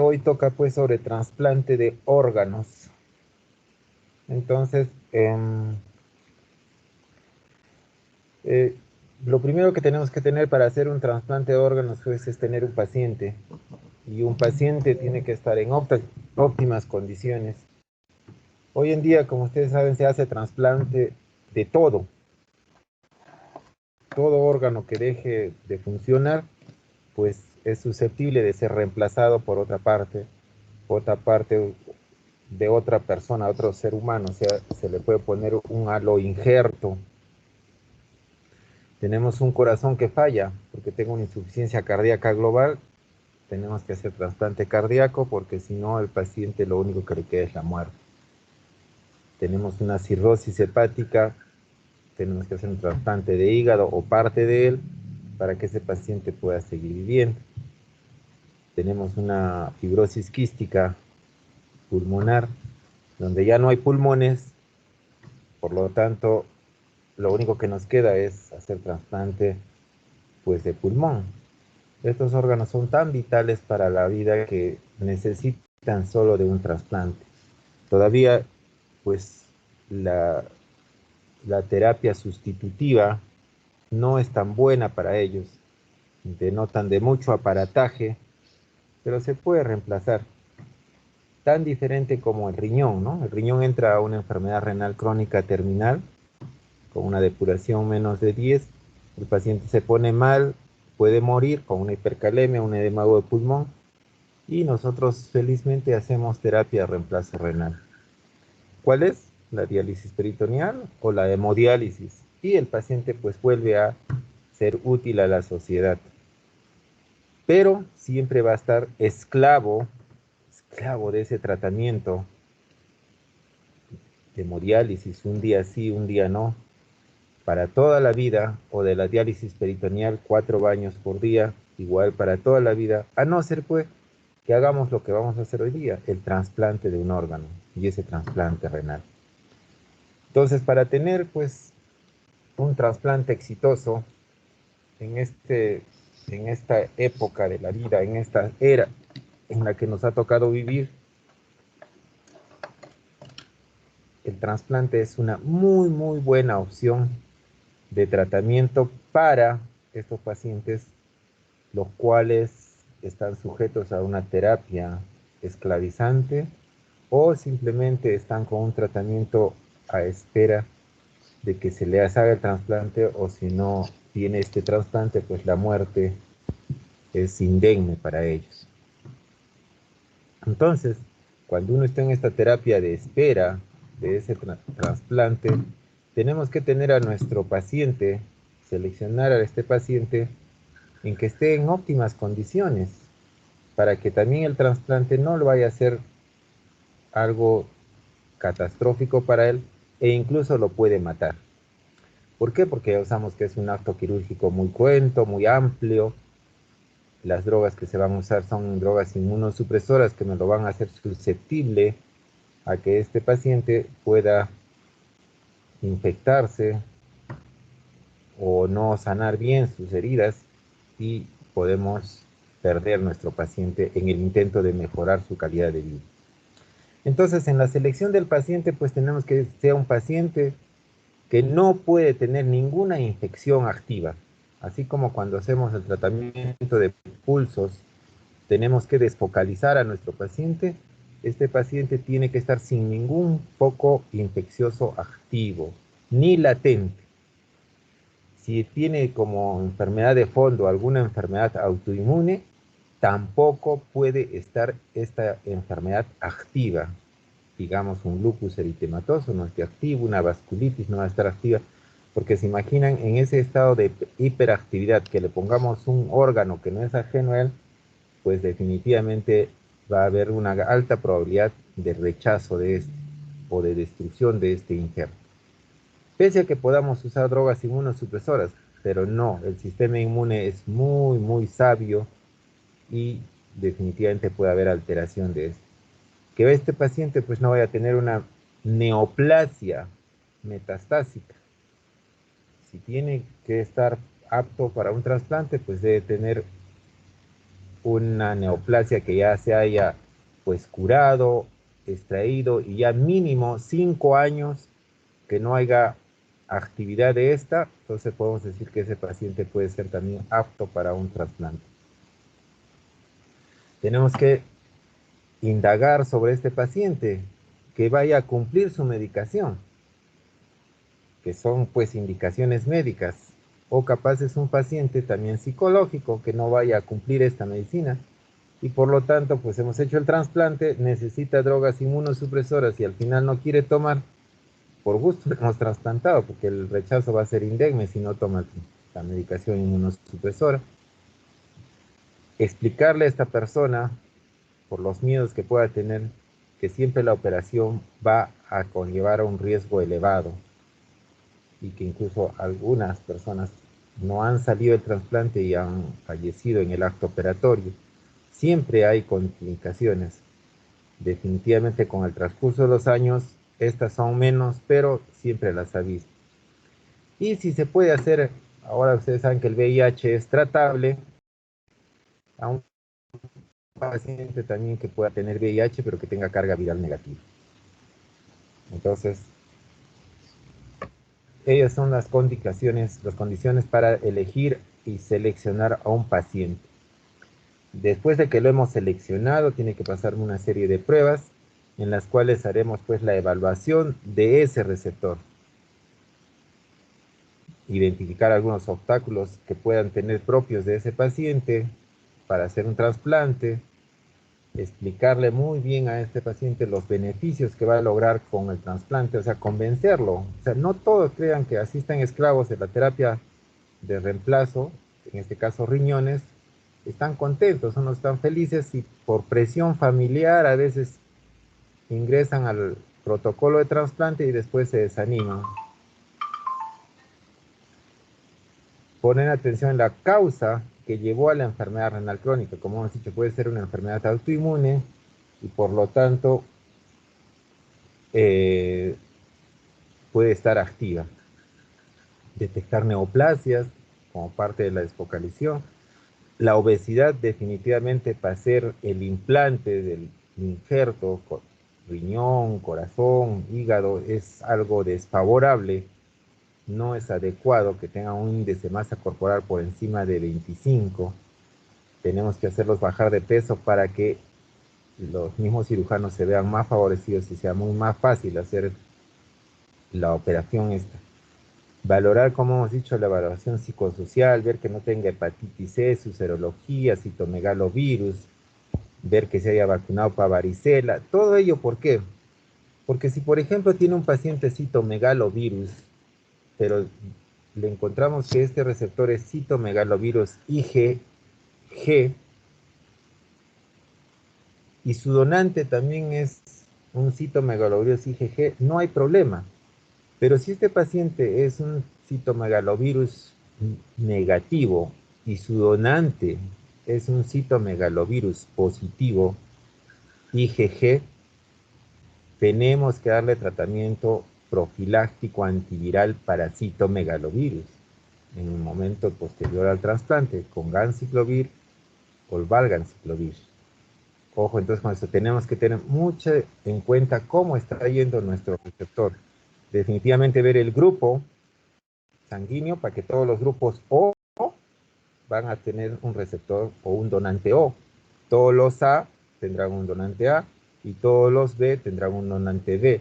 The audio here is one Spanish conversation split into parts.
hoy toca pues sobre trasplante de órganos. Entonces, eh, lo primero que tenemos que tener para hacer un trasplante de órganos pues, es tener un paciente. Y un paciente tiene que estar en óptimas condiciones. Hoy en día, como ustedes saben, se hace trasplante de todo. Todo órgano que deje de funcionar, pues es susceptible de ser reemplazado por otra parte de otra persona, otro ser humano. O sea, se le puede poner un halo injerto. Tenemos un corazón que falla porque tengo una insuficiencia cardíaca global. Tenemos que hacer trasplante cardíaco porque si no, el paciente lo único que le queda es la muerte. Tenemos una cirrosis hepática, tenemos que hacer un trasplante de hígado o parte de él para que ese paciente pueda seguir viviendo. Tenemos una fibrosis quística pulmonar, donde ya no hay pulmones, por lo tanto, lo único que nos queda es hacer trasplante pues, de pulmón. Estos órganos son tan vitales para la vida que necesitan solo de un trasplante. Todavía, pues, la terapia sustitutiva no es tan buena para ellos. Denotan de mucho aparataje, pero se puede reemplazar. Tan diferente como el riñón, ¿no? El riñón entra a una enfermedad renal crónica terminal, con una depuración menos de 10. El paciente se pone mal, puede morir con una hipercalemia, un edema de pulmón, y nosotros felizmente hacemos terapia de reemplazo renal. ¿Cuál es? La diálisis peritoneal o la hemodiálisis. Y el paciente pues vuelve a ser útil a la sociedad. Pero siempre va a estar esclavo de ese tratamiento de hemodiálisis, un día sí, un día no, para toda la vida, o de la diálisis peritoneal, 4 baños por día, igual para toda la vida, a no ser pues que hagamos lo que vamos a hacer hoy día, el trasplante de un órgano, y ese trasplante renal. Entonces, para tener pues un trasplante exitoso en, en esta época de la vida, en esta era en la que nos ha tocado vivir, el trasplante es una muy buena opción de tratamiento para estos pacientes, los cuales están sujetos a una terapia esclavizante o simplemente están con un tratamiento a espera de que se les haga el trasplante, o si no tiene este trasplante, pues la muerte es indemne para ellos. Entonces, cuando uno está en esta terapia de espera de ese trasplante, tenemos que tener a nuestro paciente, seleccionar a este paciente en que esté en óptimas condiciones, para que también el trasplante no lo vaya a ser algo catastrófico para él e incluso lo puede matar. ¿Por qué? Porque ya usamos que es un acto quirúrgico muy cruento, muy amplio. Las drogas que se van a usar son drogas inmunosupresoras que nos lo van a hacer susceptible a que este paciente pueda infectarse o no sanar bien sus heridas, y podemos perder nuestro paciente en el intento de mejorar su calidad de vida. Entonces, en la selección del paciente, pues tenemos que ser un paciente que no puede tener ninguna infección activa. Así como cuando hacemos el tratamiento de pulsos, tenemos que desfocalizar a nuestro paciente. Este paciente tiene que estar sin ningún foco infeccioso activo, ni latente. Si tiene como enfermedad de fondo alguna enfermedad autoinmune, tampoco puede estar esta enfermedad activa. Digamos, un lupus eritematoso no esté activo, una vasculitis no va a estar activa, porque se imaginan en ese estado de hiperactividad que le pongamos un órgano que no es ajeno a él, pues definitivamente va a haber una alta probabilidad de rechazo de este o de destrucción de este injerto. Pese a que podamos usar drogas inmunosupresoras, pero no, el sistema inmune es muy sabio y definitivamente puede haber alteración de esto. Que este paciente pues no vaya a tener una neoplasia metastásica. Si tiene que estar apto para un trasplante, pues debe tener una neoplasia que ya se haya pues curado, extraído, y ya mínimo 5 años que no haya actividad de esta, entonces podemos decir que ese paciente puede ser también apto para un trasplante. Tenemos que indagar sobre este paciente, que vaya a cumplir su medicación, que son pues indicaciones médicas, o capaz es un paciente también psicológico que no vaya a cumplir esta medicina, y por lo tanto pues hemos hecho el trasplante, necesita drogas inmunosupresoras y al final no quiere tomar, por gusto le hemos trasplantado, porque el rechazo va a ser indemne si no toma la medicación inmunosupresora. Explicarle a esta persona, por los miedos que pueda tener, que siempre la operación va a conllevar a un riesgo elevado, y que incluso algunas personas no han salido del trasplante y han fallecido en el acto operatorio. Siempre hay complicaciones. Definitivamente con el transcurso de los años, estas son menos, pero siempre las ha visto. Y si se puede hacer, ahora ustedes saben que el VIH es tratable, a un paciente también que pueda tener VIH, pero que tenga carga viral negativa. Entonces, ellas son las condiciones para elegir y seleccionar a un paciente. Después de que lo hemos seleccionado, tiene que pasar una serie de pruebas en las cuales haremos pues la evaluación de ese receptor. Identificar algunos obstáculos que puedan tener propios de ese paciente para hacer un trasplante, explicarle muy bien a este paciente los beneficios que va a lograr con el trasplante, o sea, convencerlo. O sea, no todos crean que así están esclavos de la terapia de reemplazo, en este caso riñones, están contentos, no están felices, y por presión familiar a veces ingresan al protocolo de trasplante y después se desaniman. Poner atención en la causa que llevó a la enfermedad renal crónica. Como hemos dicho, puede ser una enfermedad autoinmune y por lo tanto puede estar activa. Detectar neoplasias como parte de la desfocalización. La obesidad definitivamente, para hacer el implante del injerto, riñón, corazón, hígado, es algo desfavorable. No es adecuado que tenga un índice de masa corporal por encima de 25. Tenemos que hacerlos bajar de peso para que los mismos cirujanos se vean más favorecidos y sea muy más fácil hacer la operación esta. Valorar, como hemos dicho, la evaluación psicosocial, ver que no tenga hepatitis C, su serología, citomegalovirus, ver que se haya vacunado para varicela. Todo ello, ¿por qué? Porque si, por ejemplo, tiene un paciente citomegalovirus, pero le encontramos que este receptor es citomegalovirus IgG, y su donante también es un citomegalovirus IgG, no hay problema. Pero si este paciente es un citomegalovirus negativo y su donante es un citomegalovirus positivo, IgG, tenemos que darle tratamiento profiláctico antiviral para citomegalovirus en el momento posterior al trasplante, con ganciclovir o valganciclovir. Ojo, entonces con esto tenemos que tener mucho en cuenta cómo está yendo nuestro receptor. Definitivamente ver el grupo sanguíneo, para que todos los grupos O van a tener un receptor o un donante O. Todos los A tendrán un donante A y todos los B tendrán un donante B.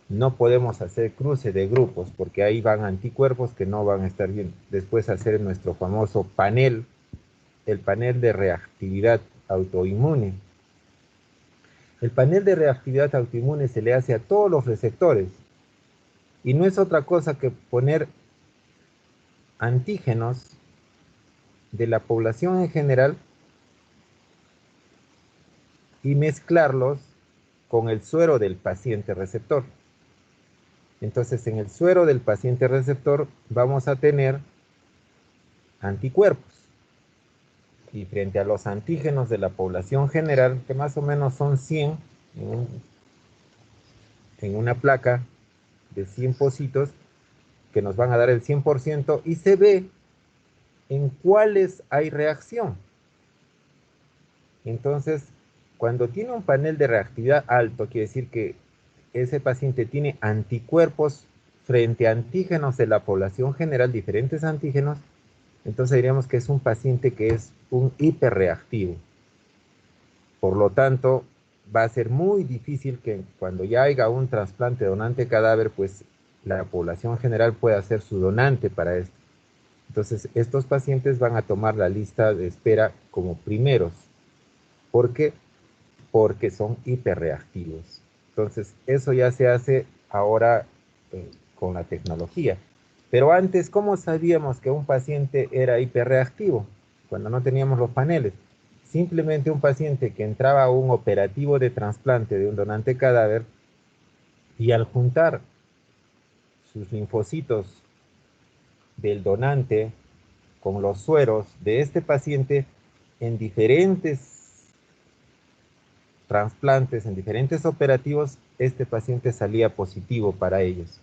No podemos hacer cruce de grupos porque ahí van anticuerpos que no van a estar bien. Después hacer nuestro famoso panel, el panel de reactividad autoinmune. El panel de reactividad autoinmune se le hace a todos los receptores y no es otra cosa que poner antígenos de la población en general y mezclarlos con el suero del paciente receptor. Entonces, en el suero del paciente receptor vamos a tener anticuerpos. Y frente a los antígenos de la población general, que más o menos son 100 en una placa de 100 pocitos, que nos van a dar el 100%, y se ve en cuáles hay reacción. Entonces, cuando tiene un panel de reactividad alto, quiere decir que ese paciente tiene anticuerpos frente a antígenos de la población general, diferentes antígenos, entonces diríamos que es un paciente que es un hiperreactivo. Por lo tanto, va a ser muy difícil que cuando ya haya un trasplante donante cadáver, pues la población general pueda ser su donante para esto. Entonces, estos pacientes van a tomar la lista de espera como primeros. ¿Por qué? Porque son hiperreactivos. Entonces, eso ya se hace ahora con la tecnología. Pero antes, ¿cómo sabíamos que un paciente era hiperreactivo? Cuando no teníamos los paneles. Simplemente un paciente que entraba a un operativo de trasplante de un donante cadáver y al juntar sus linfocitos del donante con los sueros de este paciente en diferentes trasplantes, en diferentes operativos, este paciente salía positivo para ellos.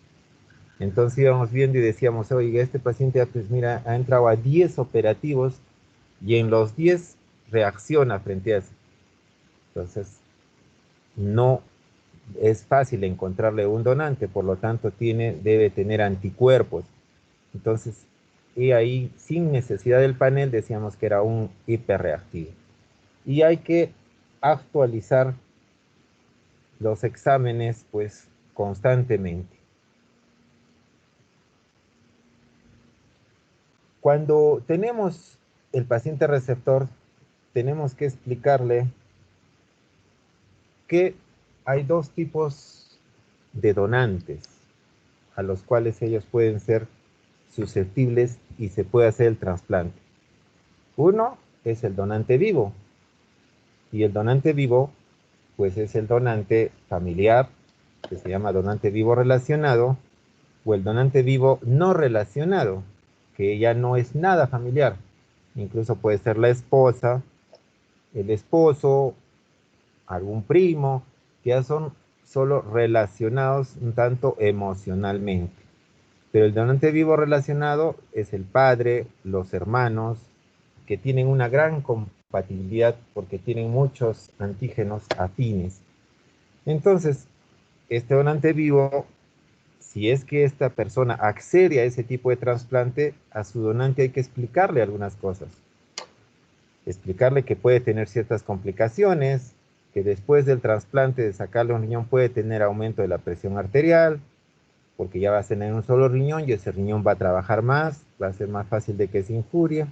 Entonces íbamos viendo y decíamos, oiga, este paciente, pues mira, ha entrado a 10 operativos y en los 10 reacciona frente a eso. Entonces, no es fácil encontrarle un donante, por lo tanto debe tener anticuerpos. Entonces, y ahí, sin necesidad del panel, decíamos que era un hiperreactivo. Y hay que actualizar los exámenes, pues, constantemente. Cuando tenemos el paciente receptor, tenemos que explicarle que hay dos tipos de donantes a los cuales ellos pueden ser susceptibles y se puede hacer el trasplante. Uno es el donante vivo, y el donante vivo pues es el donante familiar, que se llama donante vivo relacionado, o el donante vivo no relacionado, que ya no es nada familiar. Incluso puede ser la esposa, el esposo, algún primo, que ya son solo relacionados un tanto emocionalmente. Pero el donante vivo relacionado es el padre, los hermanos, que tienen una gran compatibilidad porque tienen muchos antígenos afines. Entonces, este donante vivo, si es que esta persona accede a ese tipo de trasplante, a su donante hay que explicarle algunas cosas. Explicarle que puede tener ciertas complicaciones, que después del trasplante de sacarle un riñón puede tener aumento de la presión arterial, porque ya va a tener un solo riñón y ese riñón va a trabajar más, va a ser más fácil de que se injurie.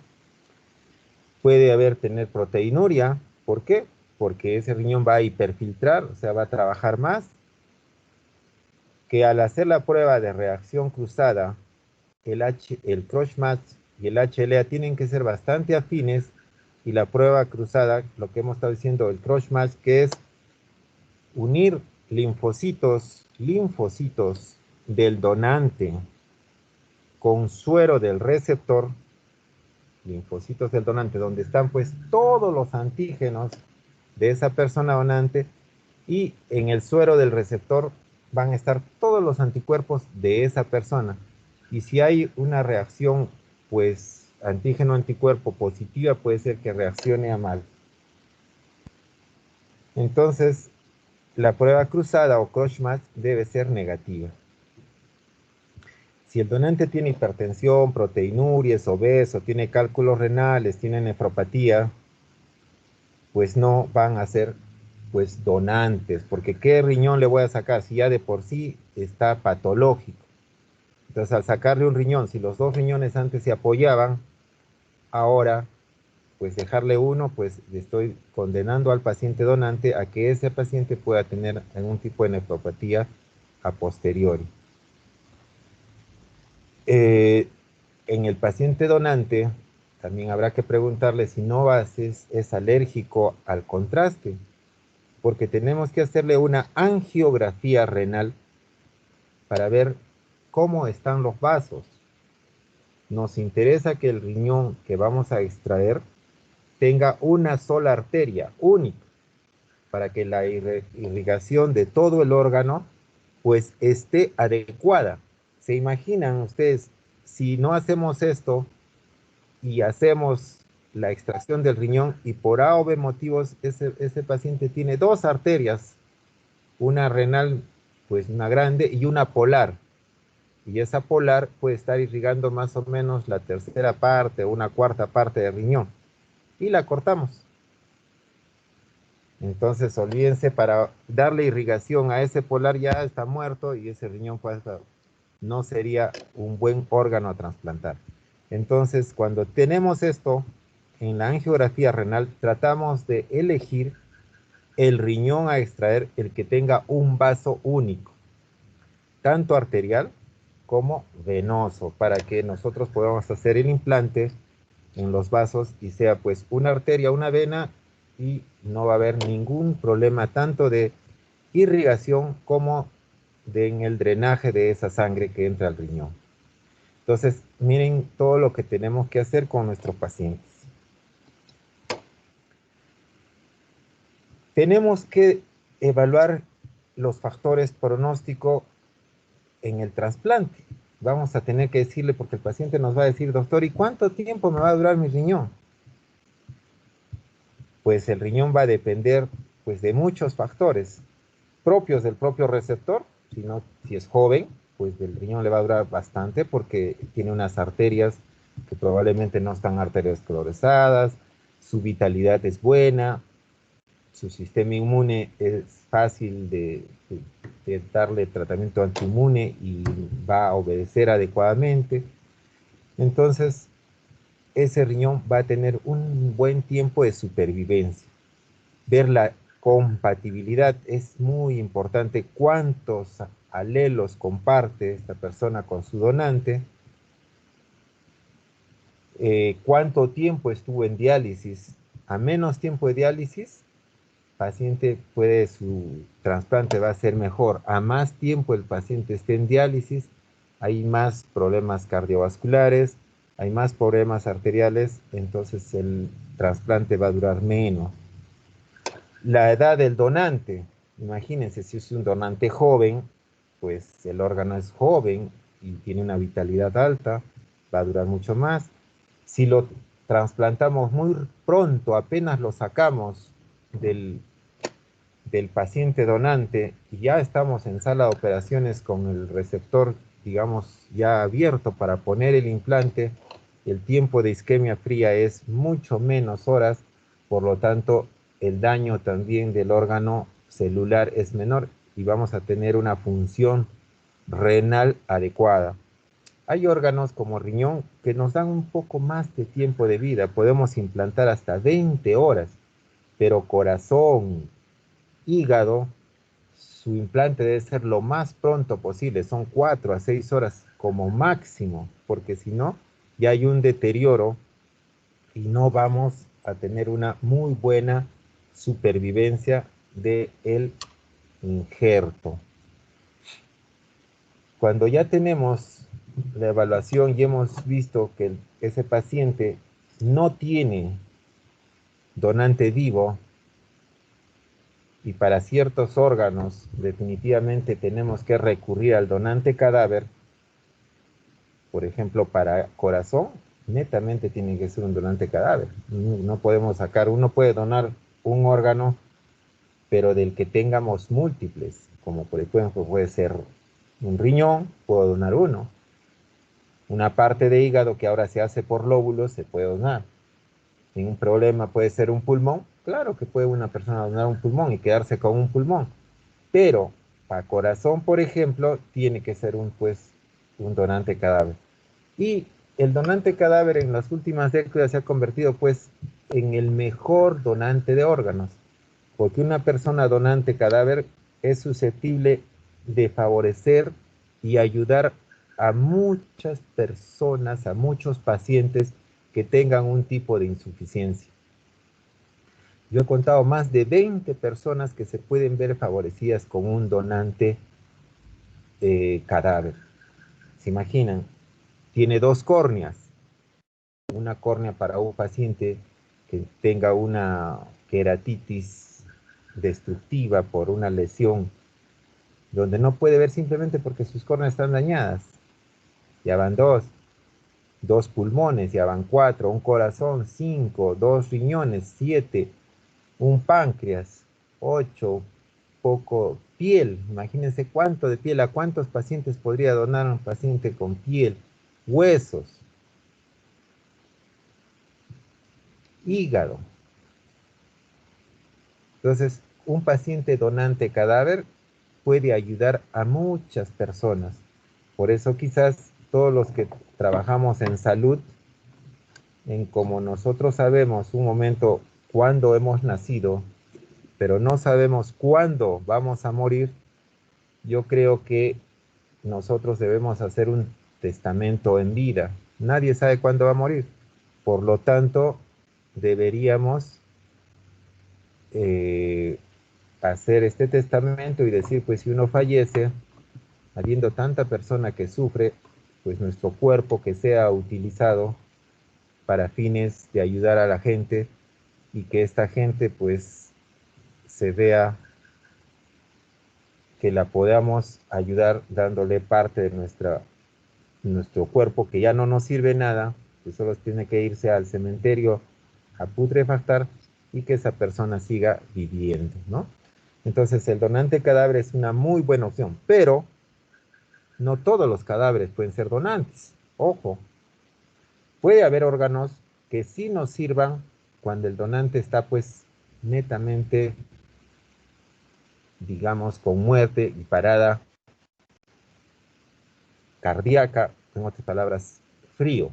Puede haber tener proteinuria, ¿por qué? Porque ese riñón va a hiperfiltrar, o sea, va a trabajar más, que al hacer la prueba de reacción cruzada, el CRUSH-Match y el HLA tienen que ser bastante afines, y la prueba cruzada, lo que hemos estado diciendo, el CRUSH-Match, que es unir linfocitos del donante con suero del receptor, linfocitos del donante, donde están pues todos los antígenos de esa persona donante, y en el suero del receptor van a estar todos los anticuerpos de esa persona. Y si hay una reacción, pues antígeno-anticuerpo positiva, puede ser que reaccione a mal. Entonces, la prueba cruzada o cross-match debe ser negativa. Si el donante tiene hipertensión, proteinuria, es obeso, tiene cálculos renales, tiene nefropatía, pues no van a ser pues donantes, porque ¿qué riñón le voy a sacar si ya de por sí está patológico? Entonces, al sacarle un riñón, si los dos riñones antes se apoyaban, ahora pues dejarle uno, pues le estoy condenando al paciente donante a que ese paciente pueda tener algún tipo de nefropatía a posteriori. En el paciente donante también habrá que preguntarle si no es alérgico al contraste, porque tenemos que hacerle una angiografía renal para ver cómo están los vasos. Nos interesa que el riñón que vamos a extraer tenga una sola arteria única, para que la irrigación de todo el órgano pues esté adecuada. ¿Se imaginan ustedes si no hacemos esto y hacemos la extracción del riñón y por A o B motivos ese paciente tiene dos arterias, una renal, pues una grande y una polar. Y esa polar puede estar irrigando más o menos la tercera parte o una cuarta parte del riñón. Y la cortamos. Entonces, olvídense, para darle irrigación a ese polar ya está muerto y ese riñón pues, no sería un buen órgano a trasplantar. Entonces, cuando tenemos esto, en la angiografía renal tratamos de elegir el riñón a extraer, el que tenga un vaso único, tanto arterial como venoso, para que nosotros podamos hacer el implante en los vasos y sea pues una arteria, una vena, y no va a haber ningún problema tanto de irrigación como en el drenaje de esa sangre que entra al riñón. Entonces, miren todo lo que tenemos que hacer con nuestros pacientes. Tenemos que evaluar los factores pronóstico en el trasplante. Vamos a tener que decirle, porque el paciente nos va a decir, doctor, ¿y cuánto tiempo me va a durar mi riñón? Pues el riñón va a depender pues, de muchos factores propios del propio receptor. Si es joven, pues el riñón le va a durar bastante porque tiene unas arterias que probablemente no están arteriosclerosadas, su vitalidad es buena, su sistema inmune es fácil de darle tratamiento antiinmune y va a obedecer adecuadamente. Entonces, ese riñón va a tener un buen tiempo de supervivencia. Ver la compatibilidad es muy importante. ¿Cuántos alelos comparte esta persona con su donante? ¿Cuánto tiempo estuvo en diálisis? A menos tiempo de diálisis, paciente su trasplante va a ser mejor. A más tiempo el paciente esté en diálisis, hay más problemas cardiovasculares, hay más problemas arteriales, entonces el trasplante va a durar menos. La edad del donante, imagínense, si es un donante joven, pues el órgano es joven y tiene una vitalidad alta, va a durar mucho más. Si lo trasplantamos muy pronto, apenas lo sacamos del, del paciente donante y ya estamos en sala de operaciones con el receptor, digamos, ya abierto para poner el implante, el tiempo de isquemia fría es mucho menos horas, por lo tanto, el daño también del órgano celular es menor y vamos a tener una función renal adecuada. Hay órganos como riñón que nos dan un poco más de tiempo de vida, podemos implantar hasta 20 horas, pero corazón, hígado, su implante debe ser lo más pronto posible, son 4 a 6 horas como máximo, porque si no, ya hay un deterioro y no vamos a tener una muy buena supervivencia del injerto. Cuando ya tenemos la evaluación y hemos visto que ese paciente no tiene donante vivo, y para ciertos órganos definitivamente tenemos que recurrir al donante cadáver, por ejemplo para corazón, netamente tiene que ser un donante cadáver. No podemos sacar, uno puede donar un órgano, pero del que tengamos múltiples, como por ejemplo puede ser un riñón, puedo donar uno. Una parte de hígado que ahora se hace por lóbulos se puede donar. Ningún problema, puede ser un pulmón. Claro que puede una persona donar un pulmón y quedarse con un pulmón. Pero para corazón, por ejemplo, tiene que ser un donante cadáver. Y el donante cadáver en las últimas décadas se ha convertido pues en el mejor donante de órganos, porque una persona donante cadáver es susceptible de favorecer y ayudar a muchas personas, a muchos pacientes que tengan un tipo de insuficiencia. Yo he contado más de 20 personas que se pueden ver favorecidas con un donante cadáver. ¿Se imaginan? Tiene dos córneas. Una córnea para un paciente que tenga una queratitis destructiva por una lesión, donde no puede ver simplemente porque sus córneas están dañadas. Ya van dos. 2 pulmones, ya van 4, un corazón, 5, 2 riñones, 7, un páncreas, 8, poco piel. Imagínense cuánto de piel, a cuántos pacientes podría donar un paciente con piel, huesos, hígado. Entonces, un paciente donante cadáver puede ayudar a muchas personas. Por eso quizás todos los que trabajamos en salud, en como nosotros sabemos un momento cuándo hemos nacido, pero no sabemos cuándo vamos a morir, yo creo que nosotros debemos hacer un testamento en vida. Nadie sabe cuándo va a morir. Por lo tanto, deberíamos eh, hacer este testamento y decir, pues si uno fallece, habiendo tanta persona que sufre, pues nuestro cuerpo que sea utilizado para fines de ayudar a la gente y que esta gente pues se vea que la podamos ayudar dándole parte de nuestro cuerpo que ya no nos sirve nada, que solo tiene que irse al cementerio a putrefactar y que esa persona siga viviendo, ¿no? Entonces el donante cadáver es una muy buena opción, pero no todos los cadáveres pueden ser donantes. Ojo, puede haber órganos que sí nos sirvan cuando el donante está pues netamente, digamos, con muerte y parada cardíaca, en otras palabras, frío,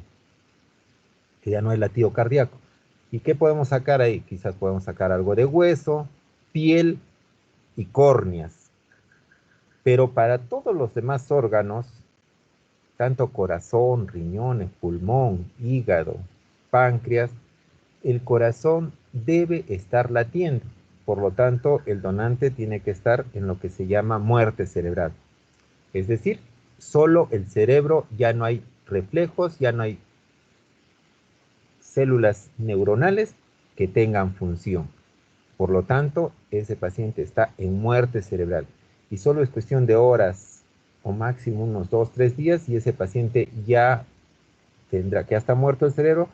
que ya no hay latido cardíaco. ¿Y qué podemos sacar ahí? Quizás podemos sacar algo de hueso, piel y córneas. Pero para todos los demás órganos, tanto corazón, riñones, pulmón, hígado, páncreas, el corazón debe estar latiendo. Por lo tanto, el donante tiene que estar en lo que se llama muerte cerebral. Es decir, solo el cerebro, ya no hay reflejos, ya no hay células neuronales que tengan función. Por lo tanto, ese paciente está en muerte cerebral y solo es cuestión de horas o máximo unos 2, 3 días y ese paciente ya tendrá, que ya está muerto el cerebro,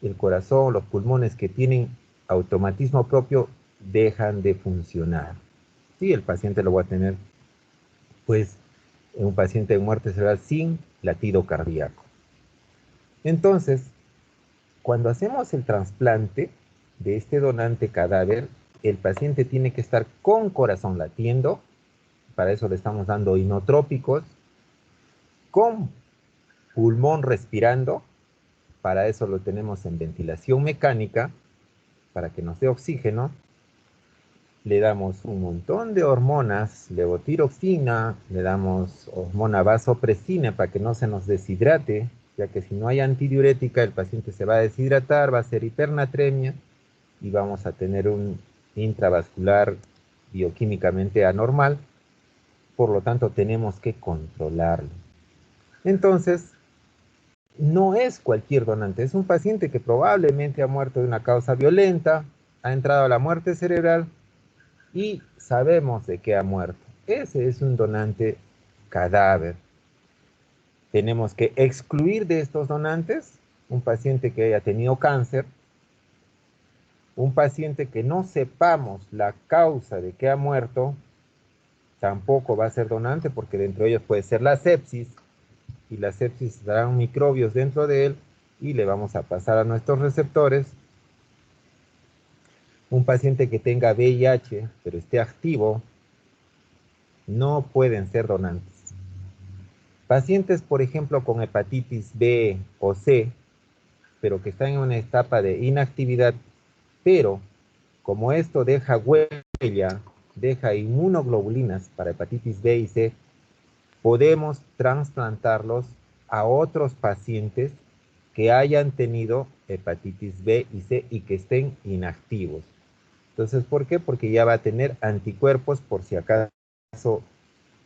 el corazón, los pulmones que tienen automatismo propio dejan de funcionar. Sí, el paciente lo va a tener, pues, un paciente en muerte cerebral sin latido cardíaco. Entonces, cuando hacemos el trasplante de este donante cadáver, el paciente tiene que estar con corazón latiendo, para eso le estamos dando inotrópicos, con pulmón respirando, para eso lo tenemos en ventilación mecánica, para que nos dé oxígeno, le damos un montón de hormonas, levotiroxina, le damos hormona vasopresina para que no se nos deshidrate, ya que si no hay antidiurética el paciente se va a deshidratar, va a ser hipernatremia y vamos a tener un intravascular bioquímicamente anormal, por lo tanto tenemos que controlarlo. Entonces, no es cualquier donante, es un paciente que probablemente ha muerto de una causa violenta, ha entrado a la muerte cerebral y sabemos de qué ha muerto. Ese es un donante cadáver. Tenemos que excluir de estos donantes un paciente que haya tenido cáncer, un paciente que no sepamos la causa de que ha muerto, tampoco va a ser donante porque dentro de ellos puede ser la sepsis y la sepsis darán microbios dentro de él y le vamos a pasar a nuestros receptores. Un paciente que tenga VIH pero esté activo no pueden ser donantes. Pacientes, por ejemplo, con hepatitis B o C, pero que están en una etapa de inactividad, pero como esto deja huella, deja inmunoglobulinas para hepatitis B y C, podemos trasplantarlos a otros pacientes que hayan tenido hepatitis B y C y que estén inactivos. Entonces, ¿por qué? Porque ya va a tener anticuerpos por si acaso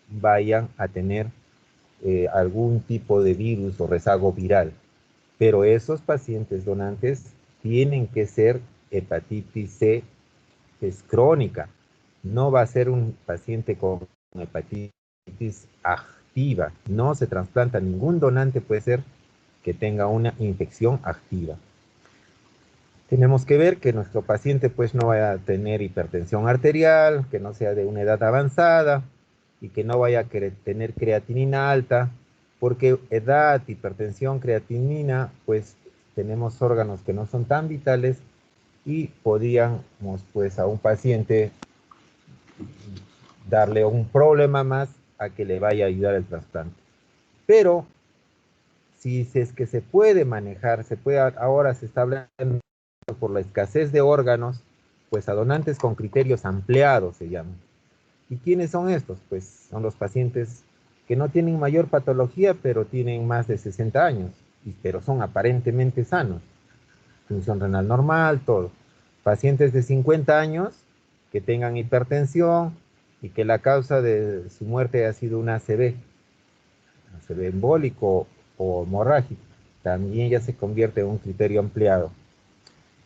vayan a tener algún tipo de virus o rezago viral. Pero esos pacientes donantes tienen que ser hepatitis C, es crónica. No va a ser un paciente con hepatitis activa. No se trasplanta ningún donante, puede ser que tenga una infección activa. Tenemos que ver que nuestro paciente pues no vaya a tener hipertensión arterial, que no sea de una edad avanzada y que no vaya a tener creatinina alta, porque edad, hipertensión, creatinina, pues tenemos órganos que no son tan vitales y podríamos pues a un paciente darle un problema más a que le vaya a ayudar el trasplante. Pero si es que se puede manejar, ahora se está hablando por la escasez de órganos, pues a donantes con criterios ampliados se llaman. ¿Y quiénes son estos? Pues son los pacientes que no tienen mayor patología, pero tienen más de 60 años, pero son aparentemente sanos. Función renal normal, todo. Pacientes de 50 años que tengan hipertensión y que la causa de su muerte ha sido un ACV embólico o hemorrágico. También ya se convierte en un criterio ampliado.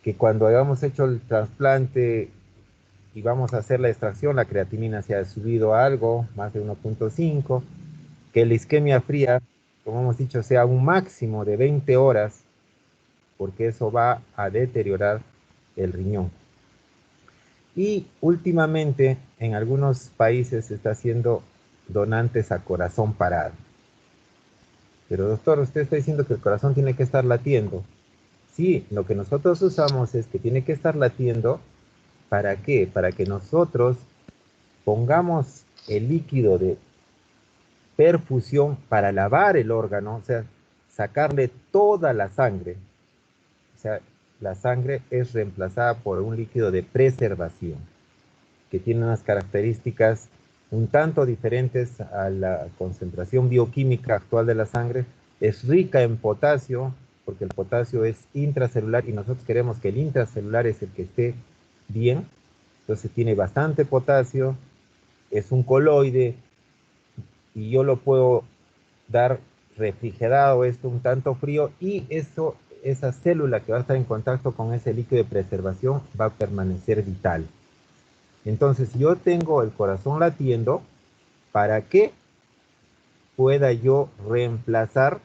Que cuando hayamos hecho el trasplante y vamos a hacer la extracción, la creatinina se ha subido a algo, más de 1.5, que la isquemia fría, como hemos dicho, sea un máximo de 20 horas, porque eso va a deteriorar el riñón. Y últimamente en algunos países se está haciendo donantes a corazón parado. Pero doctor, usted está diciendo que el corazón tiene que estar latiendo. Sí, lo que nosotros usamos es que tiene que estar latiendo. ¿Para qué? Para que nosotros pongamos el líquido de perfusión para lavar el órgano, o sea, sacarle toda la sangre. O sea, la sangre es reemplazada por un líquido de preservación, que tiene unas características un tanto diferentes a la concentración bioquímica actual de la sangre. Es rica en potasio, porque el potasio es intracelular y nosotros queremos que el intracelular es el que esté bien. Entonces tiene bastante potasio, es un coloide y yo lo puedo dar refrigerado, esto un tanto frío, y eso, esa célula que va a estar en contacto con ese líquido de preservación va a permanecer vital. Entonces yo tengo el corazón latiendo para que pueda yo reemplazar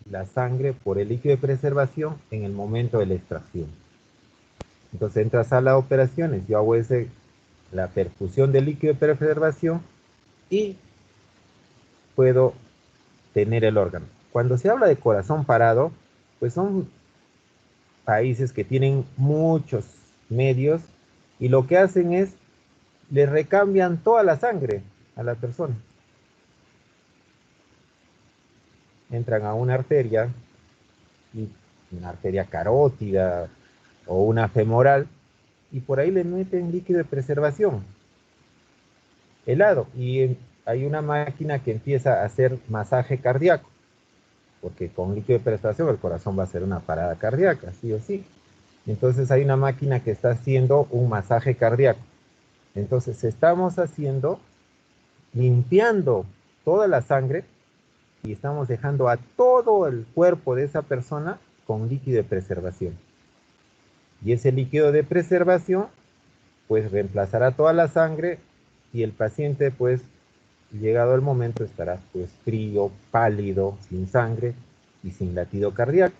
la sangre por el líquido de preservación en el momento de la extracción. Entonces entra a sala de operaciones, yo hago la perfusión del líquido de preservación y puedo tener el órgano. Cuando se habla de corazón parado, pues son países que tienen muchos medios y lo que hacen es le recambian toda la sangre a la persona. Entran a una arteria, y una arteria carótida o una femoral, y por ahí le meten líquido de preservación, helado, y hay una máquina que empieza a hacer masaje cardíaco, porque con líquido de preservación el corazón va a hacer una parada cardíaca, sí o sí. Entonces hay una máquina que está haciendo un masaje cardíaco. Entonces estamos limpiando toda la sangre y estamos dejando a todo el cuerpo de esa persona con líquido de preservación. Y ese líquido de preservación pues reemplazará toda la sangre y el paciente pues llegado el momento estará pues frío, pálido, sin sangre y sin latido cardíaco.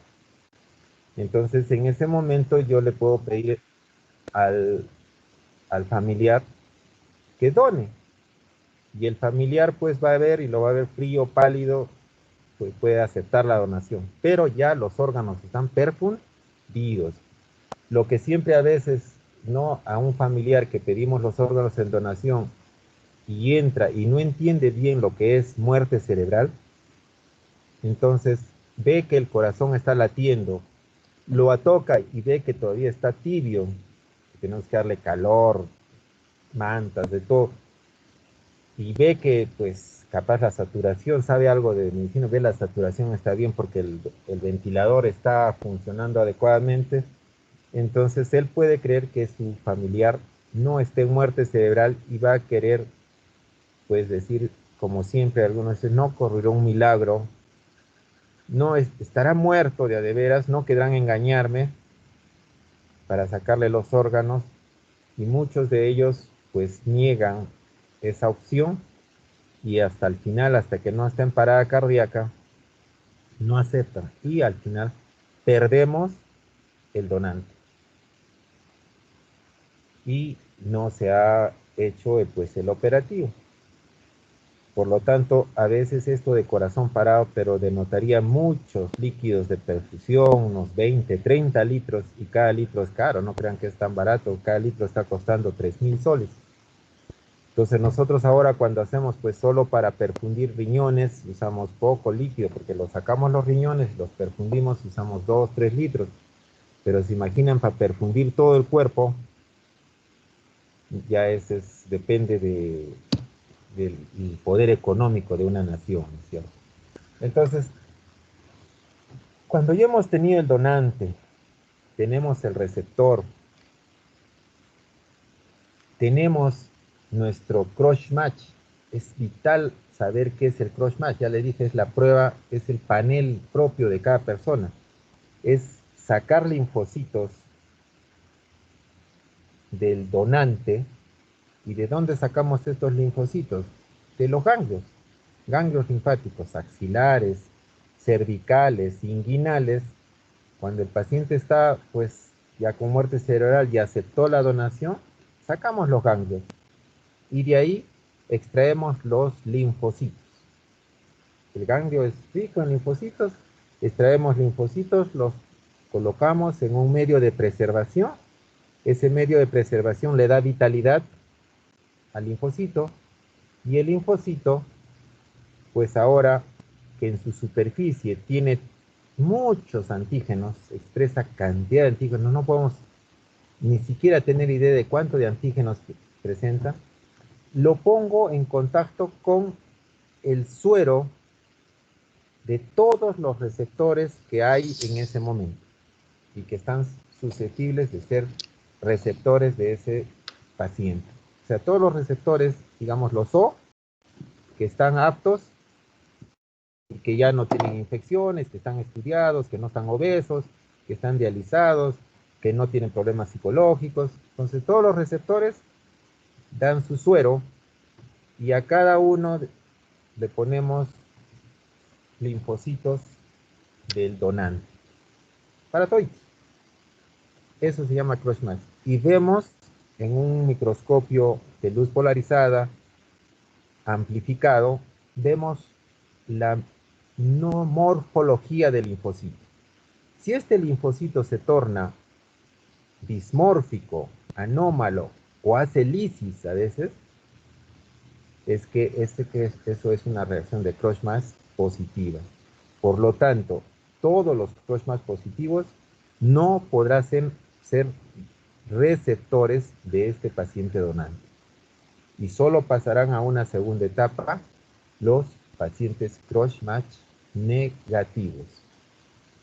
Entonces en ese momento yo le puedo pedir al familiar que done. Y el familiar pues va a ver y lo va a ver frío, pálido, pues puede aceptar la donación. Pero ya los órganos están perfundidos. Lo que siempre a veces, no a un familiar que pedimos los órganos en donación y entra y no entiende bien lo que es muerte cerebral, entonces ve que el corazón está latiendo, lo toca y ve que todavía está tibio, tenemos que darle calor, mantas, de todo, y ve que pues capaz la saturación, sabe algo de medicina, ve la saturación está bien porque el ventilador está funcionando adecuadamente, entonces él puede creer que su familiar no esté en muerte cerebral y va a querer pues decir, como siempre algunos dicen, no ocurrirá un milagro, no estará muerto de a de veras, no querrán engañarme para sacarle los órganos, y muchos de ellos pues niegan esa opción y hasta el final, hasta que no esté en parada cardíaca, no aceptan y al final perdemos el donante y no se ha hecho pues el operativo. Por lo tanto, a veces esto de corazón parado, pero denotaría muchos líquidos de perfusión, unos 20, 30 litros, y cada litro es caro, no crean que es tan barato, cada litro está costando 3.000 soles. Entonces nosotros ahora cuando hacemos pues solo para perfundir riñones, usamos poco líquido, porque lo sacamos los riñones, los perfundimos, usamos 2, 3 litros. Pero se imaginan para perfundir todo el cuerpo, ya depende del poder económico de una nación, ¿no es cierto? Entonces, cuando ya hemos tenido el donante, tenemos el receptor, tenemos nuestro cross match, es vital saber qué es el cross match. Ya le dije, es la prueba, es el panel propio de cada persona. Es sacar linfocitos del donante. ¿Y de dónde sacamos estos linfocitos? De los ganglios, ganglios linfáticos axilares, cervicales, inguinales. Cuando el paciente está pues ya con muerte cerebral y aceptó la donación, sacamos los ganglios y de ahí extraemos los linfocitos. El ganglio es rico en linfocitos, extraemos linfocitos, los colocamos en un medio de preservación. Ese medio de preservación le da vitalidad al linfocito y el linfocito, pues ahora que en su superficie tiene muchos antígenos, expresa cantidad de antígenos, no podemos ni siquiera tener idea de cuánto de antígenos presenta, lo pongo en contacto con el suero de todos los receptores que hay en ese momento y que están susceptibles de ser receptores de ese paciente. O sea, todos los receptores, digamos los O, que están aptos y que ya no tienen infecciones, que están estudiados, que no están obesos, que están dializados, que no tienen problemas psicológicos. Entonces, todos los receptores dan su suero y a cada uno le ponemos linfocitos del donante. Para todo. Eso se llama cross-match. Y vemos en un microscopio de luz polarizada amplificado, vemos la no morfología del linfocito. Si este linfocito se torna dismórfico, anómalo o hace lisis a veces, es que eso es una reacción de cross-match positiva. Por lo tanto, todos los cross-match positivos no podrán ser receptores de este paciente donante y solo pasarán a una segunda etapa los pacientes cross-match negativos.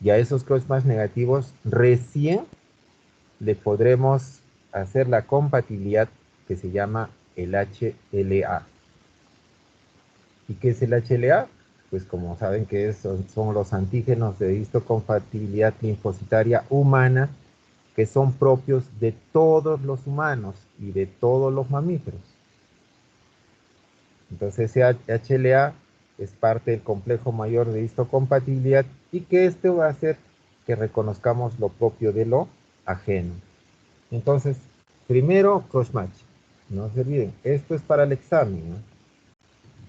Y a esos cross-match negativos recién le podremos hacer la compatibilidad que se llama el HLA. ¿Y qué es el HLA? Pues como saben que son los antígenos de histocompatibilidad linfocitaria humana que son propios de todos los humanos y de todos los mamíferos. Entonces ese HLA es parte del complejo mayor de histocompatibilidad y que este va a hacer que reconozcamos lo propio de lo ajeno. Entonces, primero cross-match. No se olviden, esto es para el examen, ¿no?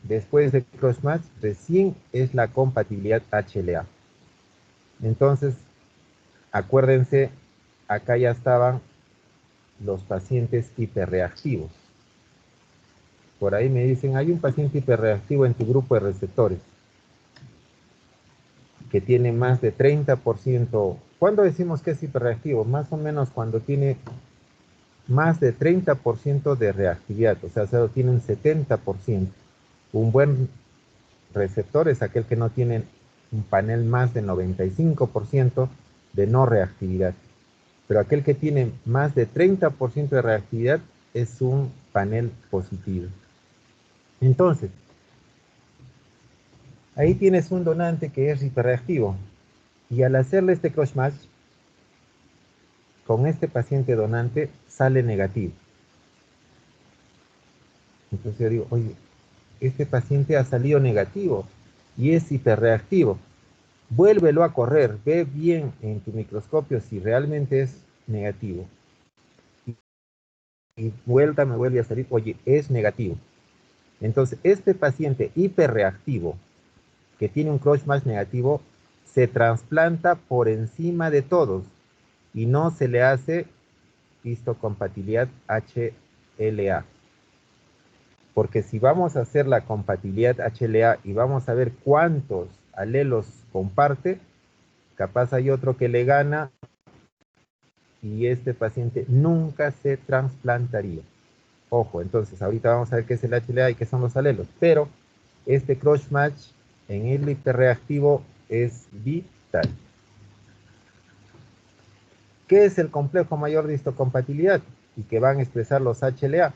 Después de cross-match, recién es la compatibilidad HLA. Entonces, acuérdense, acá ya estaban los pacientes hiperreactivos. Por ahí me dicen, hay un paciente hiperreactivo en tu grupo de receptores que tiene más de 30%. ¿Cuándo decimos que es hiperreactivo? Más o menos cuando tiene más de 30% de reactividad, o sea, solo tiene un 70%. Un buen receptor es aquel que no tiene un panel más de 95% de no reactividad. Pero aquel que tiene más de 30% de reactividad es un panel positivo. Entonces, ahí tienes un donante que es hiperreactivo. Y al hacerle este cross-match, con este paciente donante sale negativo. Entonces yo digo, oye, este paciente ha salido negativo y es hiperreactivo. Vuélvelo a correr, ve bien en tu microscopio si realmente es negativo. Y vuelta me vuelve a salir, oye, es negativo. Entonces, este paciente hiperreactivo que tiene un crush match negativo se trasplanta por encima de todos y no se le hace histocompatibilidad HLA. Porque si vamos a hacer la compatibilidad HLA y vamos a ver cuántos alelos comparte, capaz hay otro que le gana y este paciente nunca se trasplantaría. Ojo, entonces ahorita vamos a ver qué es el HLA y qué son los alelos, pero este cross match en el hiperreactivo es vital. ¿Qué es el complejo mayor de histocompatibilidad? Y que van a expresar los HLA.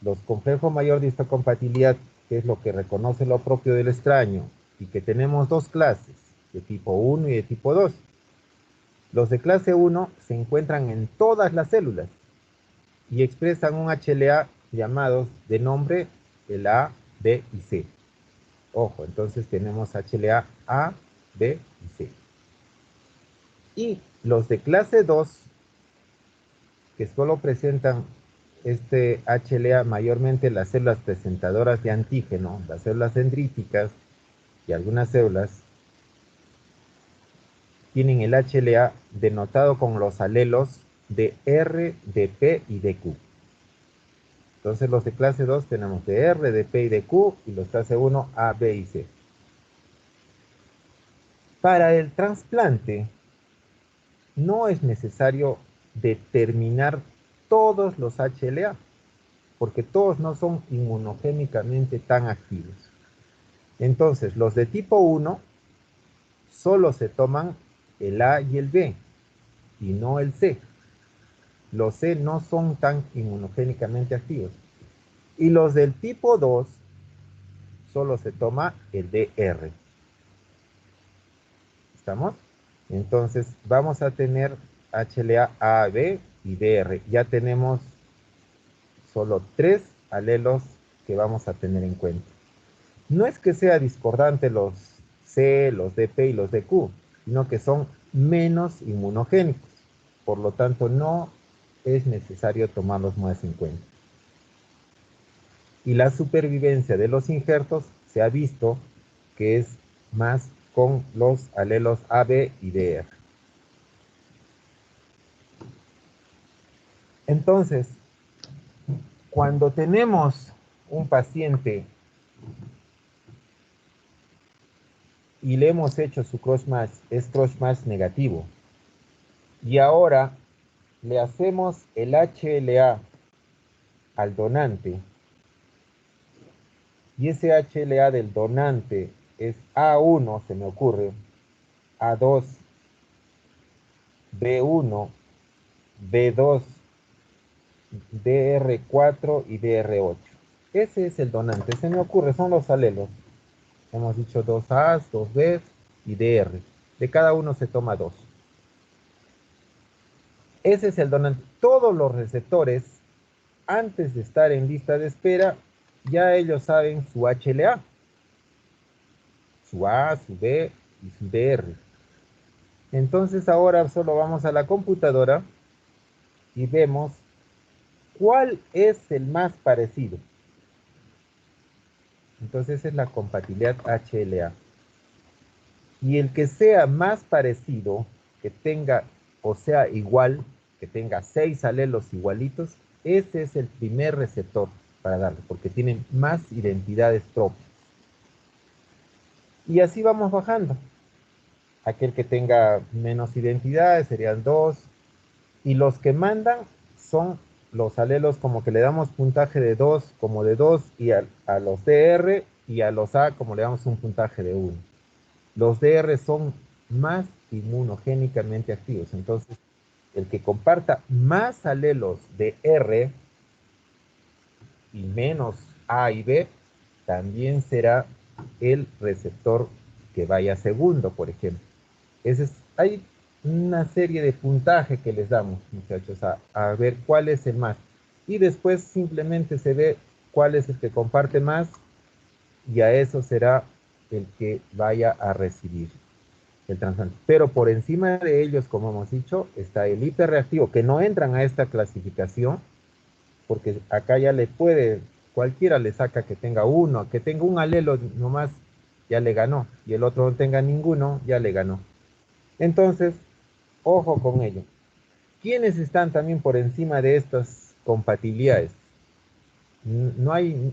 Los complejos mayor de histocompatibilidad, que es lo que reconoce lo propio del extraño, y que tenemos dos clases, de tipo 1 y de tipo 2. Los de clase 1 se encuentran en todas las células y expresan un HLA llamados de nombre el A, B y C. Ojo, entonces tenemos HLA A, B y C. Y los de clase 2, que solo presentan este HLA mayormente las células presentadoras de antígeno, las células dendríticas y algunas células, tienen el HLA denotado con los alelos de R, de P y de Q. Entonces los de clase 2 tenemos de R, de P y de Q, y los clase 1 A, B y C. Para el trasplante no es necesario determinar todos los HLA, porque todos no son inmunogénicamente tan activos. Entonces, los de tipo 1 solo se toman el A y el B, y no el C. Los C no son tan inmunogénicamente activos. Y los del tipo 2 solo se toma el DR. ¿Estamos? Entonces, vamos a tener HLA A, B y DR. Ya tenemos solo 3 alelos que vamos a tener en cuenta. No es que sea discordante los C, los DP y los DQ, sino que son menos inmunogénicos. Por lo tanto, no es necesario tomarlos más en cuenta. Y la supervivencia de los injertos se ha visto que es más con los alelos AB y DR. Entonces, cuando tenemos un paciente y le hemos hecho su crossmatch, es crossmatch negativo, y ahora le hacemos el HLA al donante, y ese HLA del donante es A1, se me ocurre, A2, B1, B2, DR4 y DR8. Ese es el donante, se me ocurre, son los alelos. Hemos dicho 2A, 2B y DR. De cada uno se toma 2. Ese es el donante. Todos los receptores, antes de estar en lista de espera, ya ellos saben su HLA, su A, su B y su DR. Entonces ahora solo vamos a la computadora y vemos cuál es el más parecido. Entonces esa es la compatibilidad HLA. Y el que sea más parecido, que tenga, o sea, igual, que tenga 6 alelos igualitos, ese es el primer receptor para darle, porque tienen más identidades propias. Y así vamos bajando. Aquel que tenga menos identidades serían 2. Y los que mandan son los alelos como que le damos puntaje de 2, como de 2, y a los DR y a los A como le damos un puntaje de 1. Los DR son más inmunogénicamente activos. Entonces, el que comparta más alelos de R y menos A y B, también será el receptor que vaya segundo, por ejemplo. Hay una serie de puntaje que les damos, muchachos, a ver cuál es el más. Y después simplemente se ve cuál es el que comparte más y a eso será el que vaya a recibir. el trasplante. Pero por encima de ellos, como hemos dicho, está el hiperreactivo, que no entran a esta clasificación, porque acá ya le puede, cualquiera le saca que tenga uno, que tenga un alelo nomás, ya le ganó, y el otro no tenga ninguno, ya le ganó. Entonces, ojo con ello. ¿Quiénes están también por encima de estas compatibilidades? No hay,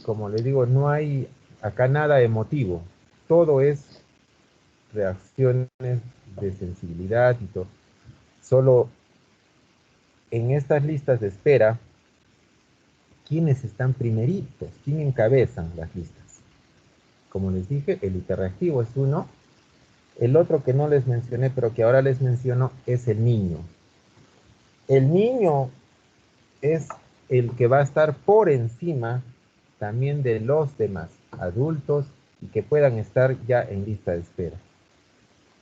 como le digo, no hay acá nada emotivo. Todo es reacciones de sensibilidad y todo. Solo en estas listas de espera, ¿quiénes están primeritos? ¿Quién encabezan las listas? Como les dije, el hiperreactivo es uno. El otro que no les mencioné, pero que ahora les menciono, es el niño. El niño es el que va a estar por encima también de los demás adultos y que puedan estar ya en lista de espera.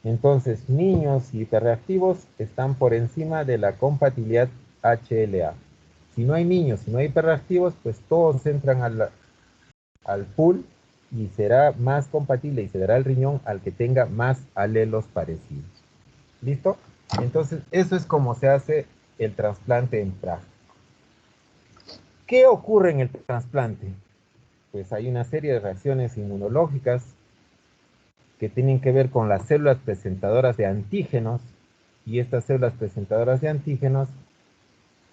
Entonces, niños y hiperreactivos están por encima de la compatibilidad HLA. Si no hay niños, si no hay hiperreactivos, pues todos entran al pool y será más compatible y se dará el riñón al que tenga más alelos parecidos. ¿Listo? Entonces, eso es como se hace el trasplante en práctica. ¿Qué ocurre en el trasplante? Pues hay una serie de reacciones inmunológicas que tienen que ver con las células presentadoras de antígenos, y estas células presentadoras de antígenos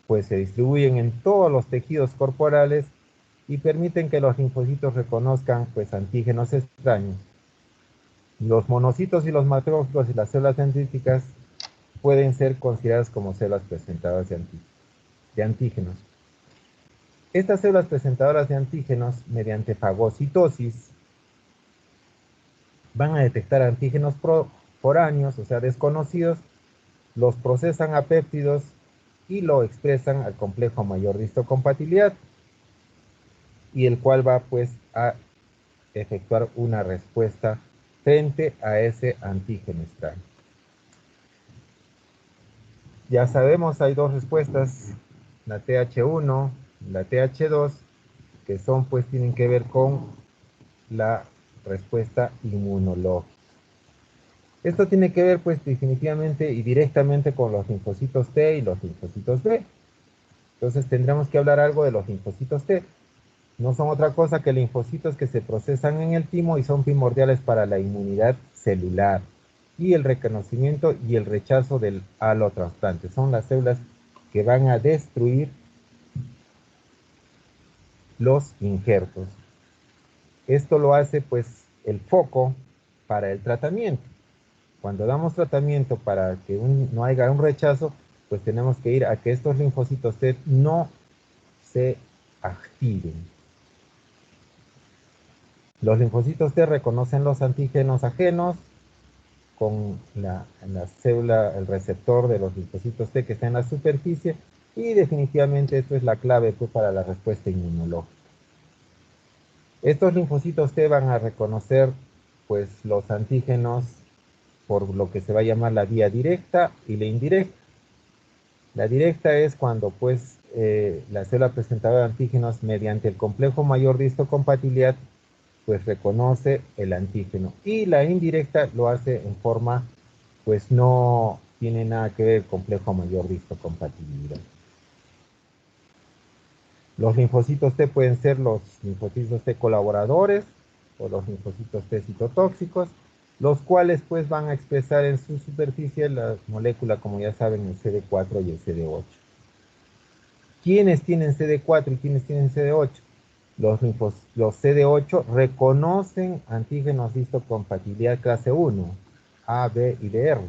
pues se distribuyen en todos los tejidos corporales y permiten que los linfocitos reconozcan pues antígenos extraños. Los monocitos y los macrófagos y las células dendríticas pueden ser consideradas como células presentadoras de antígenos. Estas células presentadoras de antígenos, mediante fagocitosis, van a detectar antígenos foráneos, o sea, desconocidos, los procesan a péptidos y lo expresan al complejo mayor de histocompatibilidad, y el cual va pues a efectuar una respuesta frente a ese antígeno extraño. Ya sabemos, hay dos respuestas, la TH1, la TH2, que son pues tienen que ver con la respuesta inmunológica. Esto tiene que ver pues definitivamente y directamente con los linfocitos T y los linfocitos B. Entonces tendremos que hablar algo de los linfocitos T. No son otra cosa que linfocitos que se procesan en el timo y son primordiales para la inmunidad celular y el reconocimiento y el rechazo del alotrasplante. Son las células que van a destruir los injertos. Esto lo hace pues el foco para el tratamiento. Cuando damos tratamiento para que no haya un rechazo, pues tenemos que ir a que estos linfocitos T no se activen. Los linfocitos T reconocen los antígenos ajenos con la célula, el receptor de los linfocitos T que está en la superficie, y definitivamente esto es la clave pues, para la respuesta inmunológica. Estos linfocitos T van a reconocer pues los antígenos por lo que se va a llamar la vía directa y la indirecta. La directa es cuando pues la célula presentadora de antígenos mediante el complejo mayor de histocompatibilidad pues reconoce el antígeno, y la indirecta lo hace en forma pues no tiene nada que ver el complejo mayor de histocompatibilidad. Los linfocitos T pueden ser los linfocitos T colaboradores o los linfocitos T citotóxicos, los cuales pues van a expresar en su superficie la molécula, como ya saben, el CD4 y el CD8. ¿Quiénes tienen CD4 y quiénes tienen CD8? Los CD8 reconocen antígenos de histocompatibilidad clase 1, A, B y DR.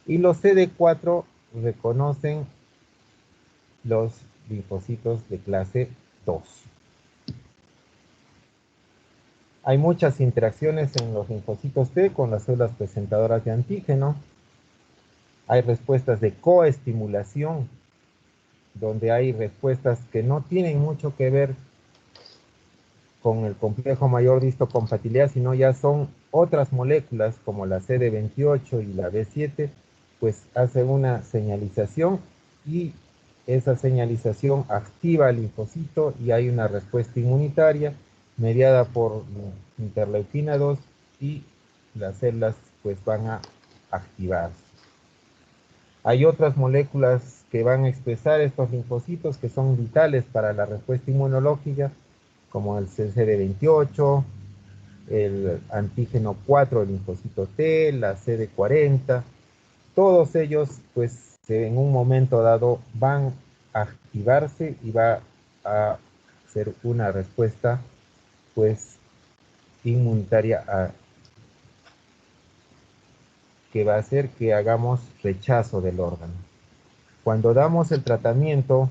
Y los CD4 reconocen los linfocitos de clase 2. Hay muchas interacciones en los linfocitos T con las células presentadoras de antígeno. Hay respuestas de coestimulación, donde hay respuestas que no tienen mucho que ver con el complejo mayor de histocompatibilidad, sino ya son otras moléculas como la CD28 y la B7, pues hacen una señalización y esa señalización activa el linfocito y hay una respuesta inmunitaria mediada por interleuquina 2 y las células pues van a activarse. Hay otras moléculas que van a expresar estos linfocitos que son vitales para la respuesta inmunológica, como el CD28, el antígeno 4 del linfocito T, la CD40. Todos ellos, pues, en un momento dado van a activarse y va a ser una respuesta, pues, inmunitaria que va a hacer que hagamos rechazo del órgano. Cuando damos el tratamiento,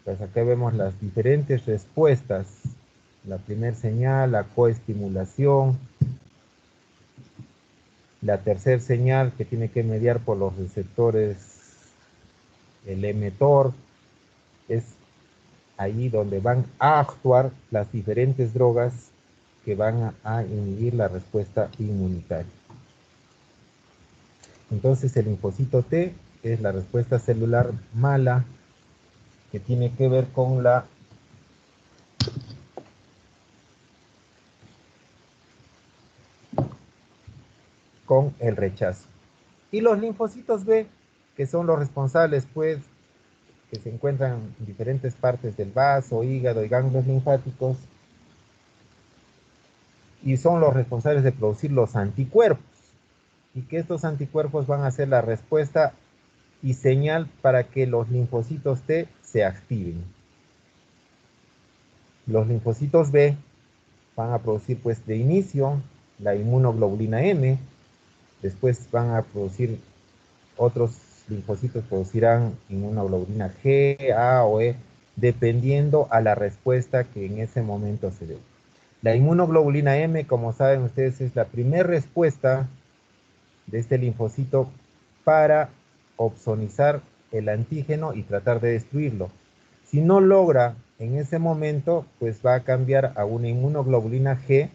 pues acá vemos las diferentes respuestas. La primera señal, la coestimulación. La tercera señal que tiene que mediar por los receptores, el mTOR, es ahí donde van a actuar las diferentes drogas que van a inhibir la respuesta inmunitaria. Entonces el linfocito T es la respuesta celular mala que tiene que ver con el rechazo. Y los linfocitos B, que son los responsables, pues, que se encuentran en diferentes partes del vaso, hígado y ganglios linfáticos, y son los responsables de producir los anticuerpos, y que estos anticuerpos van a ser la respuesta y señal para que los linfocitos T se activen. Los linfocitos B van a producir, pues, de inicio la inmunoglobulina M, después van a producir otros linfocitos, producirán inmunoglobulina G, A o E, dependiendo a la respuesta que en ese momento se dé. La inmunoglobulina M, como saben ustedes, es la primera respuesta de este linfocito para opsonizar el antígeno y tratar de destruirlo. Si no logra en ese momento, pues va a cambiar a una inmunoglobulina G,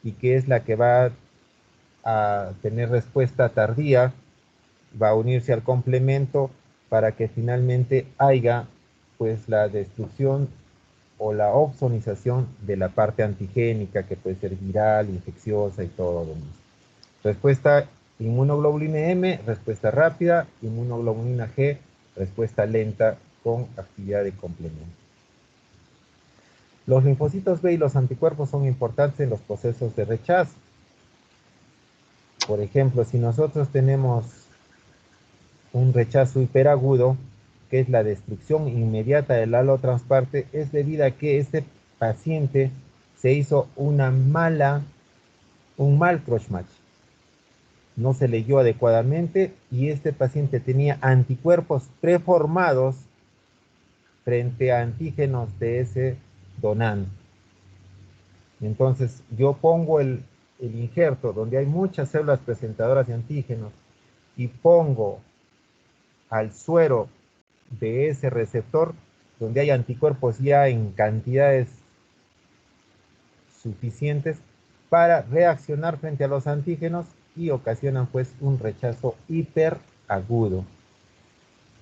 y que es la que va a tener respuesta tardía, va a unirse al complemento para que finalmente haya, pues, la destrucción o la opsonización de la parte antigénica, que puede ser viral, infecciosa y todo lo demás. Respuesta inmunoglobulina M, respuesta rápida; inmunoglobulina G, respuesta lenta con actividad de complemento. Los linfocitos B y los anticuerpos son importantes en los procesos de rechazo. Por ejemplo, si nosotros tenemos un rechazo hiperagudo, que es la destrucción inmediata del halo transparte, es debido a que este paciente se hizo un mal cross-match. No se leyó adecuadamente y este paciente tenía anticuerpos preformados frente a antígenos de ese donante. Entonces yo pongo el injerto donde hay muchas células presentadoras de antígenos y pongo al suero de ese receptor donde hay anticuerpos ya en cantidades suficientes para reaccionar frente a los antígenos y ocasionan, pues, un rechazo hiperagudo.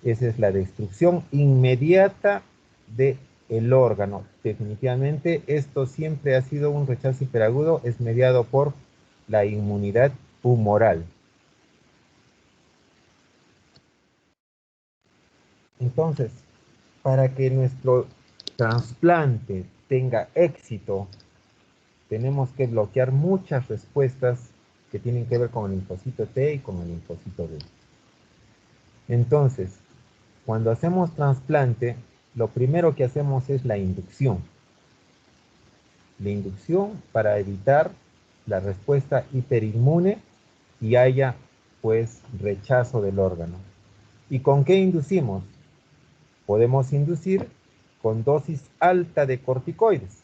Esa es la destrucción inmediata del órgano. Definitivamente esto siempre ha sido un rechazo hiperagudo, es mediado por la inmunidad humoral. Entonces, para que nuestro trasplante tenga éxito, tenemos que bloquear muchas respuestas que tienen que ver con el linfocito T y con el linfocito B. Entonces, cuando hacemos trasplante, lo primero que hacemos es la inducción. La inducción para evitar la respuesta hiperinmune y haya, pues, rechazo del órgano. ¿Y con qué inducimos? Podemos inducir con dosis alta de corticoides.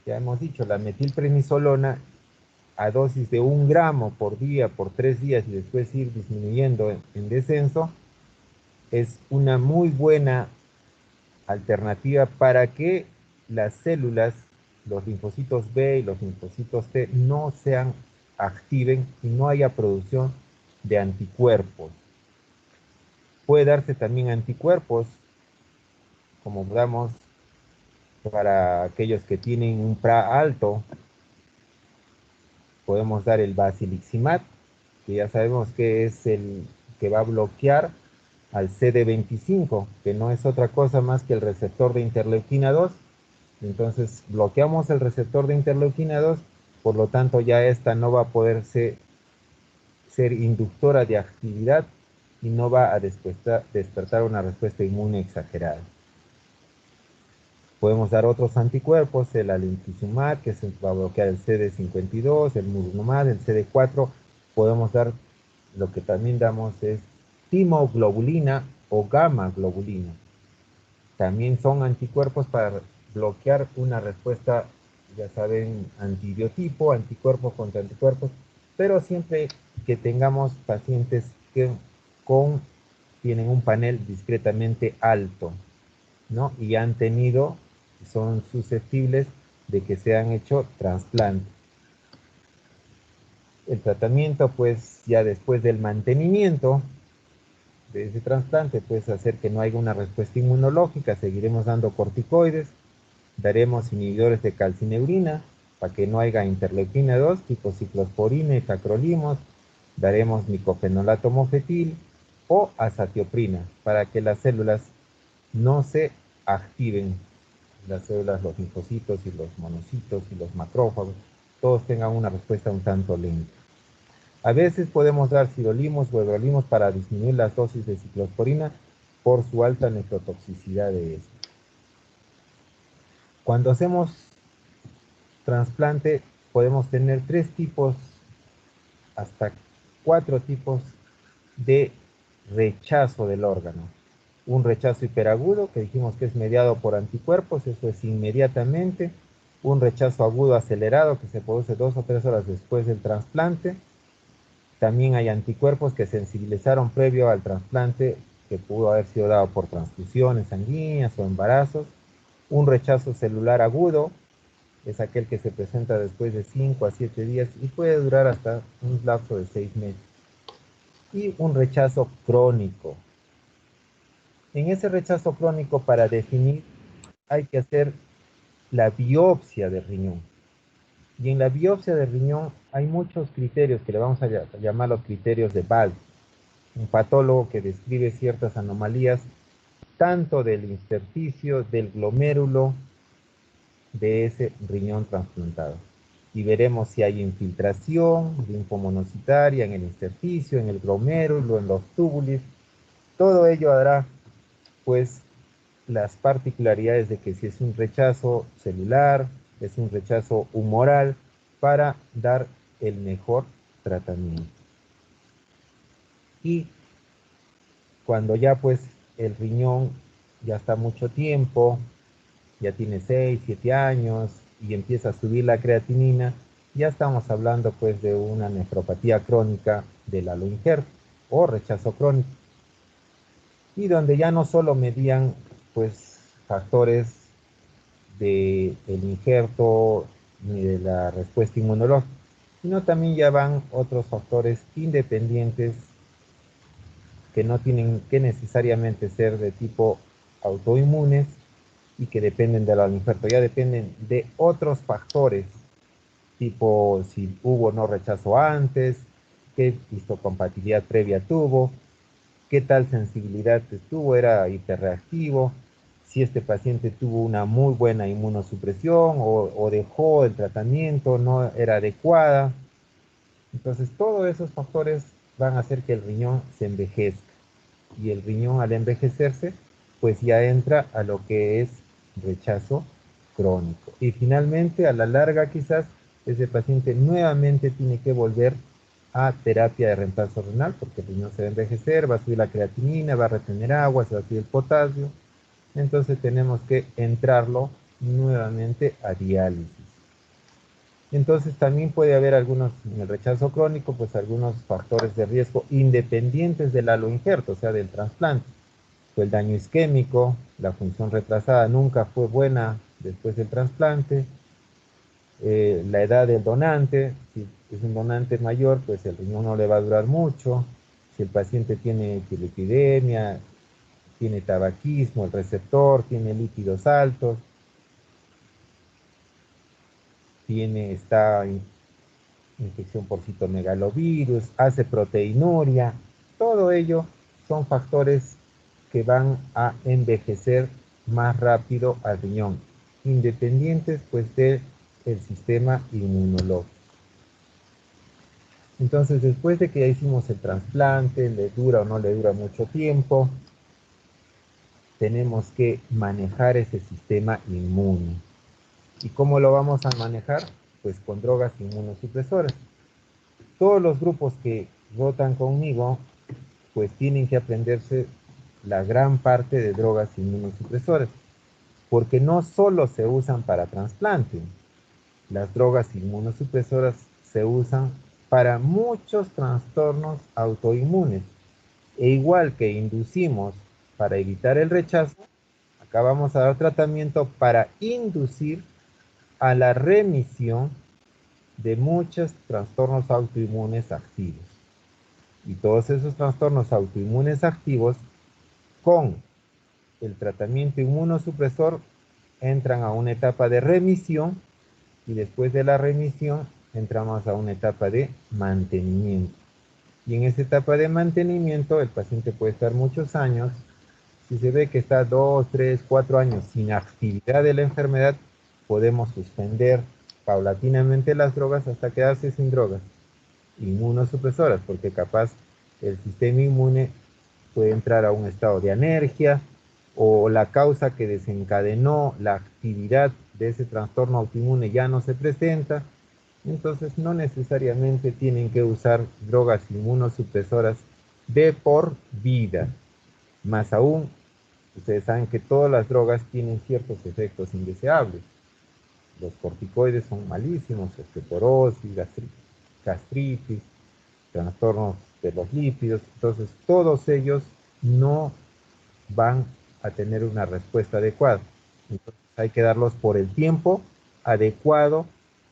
Ya hemos dicho, la metilprednisolona a dosis de 1 gramo por día por 3 días y después ir disminuyendo en descenso, es una muy buena alternativa para que las células, los linfocitos B y los linfocitos T, no se activen y no haya producción de anticuerpos. Puede darse también anticuerpos, como damos para aquellos que tienen un PRA alto, podemos dar el basiliximab, que ya sabemos que es el que va a bloquear al CD25, que no es otra cosa más que el receptor de interleuquina 2. Entonces bloqueamos el receptor de interleuquina 2, por lo tanto ya esta no va a poder ser inductora de actividad y no va a despertar una respuesta inmune exagerada. Podemos dar otros anticuerpos, el alemtuzumab, que va a bloquear el CD52, el murunumab, el CD4. Podemos dar, lo que también damos es timoglobulina o gamma globulina. También son anticuerpos para bloquear una respuesta, ya saben, antibiotipo, anticuerpos contra anticuerpos, pero siempre que tengamos pacientes que tienen un panel discretamente alto, ¿no? Y son susceptibles de que se han hecho trasplantes. El tratamiento, pues ya después del mantenimiento de ese trasplante, pues hacer que no haya una respuesta inmunológica, seguiremos dando corticoides, daremos inhibidores de calcineurina para que no haya interleuquina 2, tipo ciclosporina y tacrolimus, daremos micofenolato mofetil o azatioprina para que las células no se activen, las células, los linfocitos y los monocitos y los macrófagos, todos tengan una respuesta un tanto lenta. A veces podemos dar sirolimus o everolimus para disminuir las dosis de ciclosporina por su alta nefrotoxicidad de esto. Cuando hacemos trasplante podemos tener 3 tipos hasta 4 tipos de rechazo del órgano. Un rechazo hiperagudo, que dijimos que es mediado por anticuerpos, eso es inmediatamente. Un rechazo agudo acelerado, que se produce 2 o 3 horas después del trasplante. También hay anticuerpos que sensibilizaron previo al trasplante, que pudo haber sido dado por transfusiones sanguíneas o embarazos. Un rechazo celular agudo es aquel que se presenta después de 5 a 7 días y puede durar hasta un lapso de 6 meses. Y un rechazo crónico. En ese rechazo crónico, para definir, hay que hacer la biopsia de riñón. Y en la biopsia de riñón hay muchos criterios que le vamos a llamar los criterios de Ball, un patólogo que describe ciertas anomalías tanto del intersticio, del glomérulo, de ese riñón trasplantado. Y veremos si hay infiltración linfomonocitaria en el intersticio, en el glomérulo, en los túbulos. Todo ello hará, pues, las particularidades de que si es un rechazo celular, es un rechazo humoral, para dar el mejor tratamiento. Y cuando ya pues el riñón ya está mucho tiempo, ya tiene 6, 7 años y empieza a subir la creatinina, ya estamos hablando pues de una nefropatía crónica del halo injerto o rechazo crónico. Y donde ya no solo medían pues factores del injerto ni de la respuesta inmunológica, sino también ya van otros factores independientes que no tienen que necesariamente ser de tipo autoinmunes y que dependen del injerto, ya dependen de otros factores, tipo si hubo o no rechazo antes, qué histocompatibilidad previa tuvo, qué tal sensibilidad tuvo, era hiperreactivo, si este paciente tuvo una muy buena inmunosupresión o dejó el tratamiento, no era adecuada. Entonces todos esos factores van a hacer que el riñón se envejezca y el riñón al envejecerse pues ya entra a lo que es rechazo crónico. Y finalmente a la larga quizás ese paciente nuevamente tiene que volver a terapia de reemplazo renal porque el riñón se va a envejecer, va a subir la creatinina, va a retener agua, se va a subir el potasio. Entonces tenemos que entrarlo nuevamente a diálisis. Entonces también puede haber algunos, en el rechazo crónico, pues algunos factores de riesgo independientes del aloinjerto, o sea, del trasplante. Fue el daño isquémico, la función retrasada nunca fue buena después del trasplante, la edad del donante, si es un donante mayor, pues el riñón no le va a durar mucho, si el paciente tiene epilepidemia, tiene tabaquismo, el receptor, tiene líquidos altos, está infección por citomegalovirus, hace proteinuria, todo ello son factores que van a envejecer más rápido al riñón, independientes pues del sistema inmunológico. Entonces, después de que ya hicimos el trasplante, le dura o no le dura mucho tiempo, tenemos que manejar ese sistema inmune. ¿Y cómo lo vamos a manejar? Pues con drogas inmunosupresoras. Todos los grupos que votan conmigo, pues tienen que aprenderse la gran parte de drogas inmunosupresoras, porque no solo se usan para trasplante, las drogas inmunosupresoras se usan para muchos trastornos autoinmunes. E igual que inducimos para evitar el rechazo, acá vamos a dar tratamiento para inducir a la remisión de muchos trastornos autoinmunes activos. Y todos esos trastornos autoinmunes activos, con el tratamiento inmunosupresor, entran a una etapa de remisión y después de la remisión entramos a una etapa de mantenimiento. Y en esa etapa de mantenimiento el paciente puede estar muchos años. Si se ve que está 2, 3, 4 años sin actividad de la enfermedad, podemos suspender paulatinamente las drogas hasta quedarse sin drogas inmunosupresoras, porque capaz el sistema inmune puede entrar a un estado de anergia, o la causa que desencadenó la actividad de ese trastorno autoinmune ya no se presenta. Entonces no necesariamente tienen que usar drogas inmunosupresoras de por vida. Más aún, ustedes saben que todas las drogas tienen ciertos efectos indeseables. Los corticoides son malísimos, osteoporosis, gastritis, trastornos de los lípidos. Entonces todos ellos no van a tener una respuesta adecuada. Entonces hay que darlos por el tiempo adecuado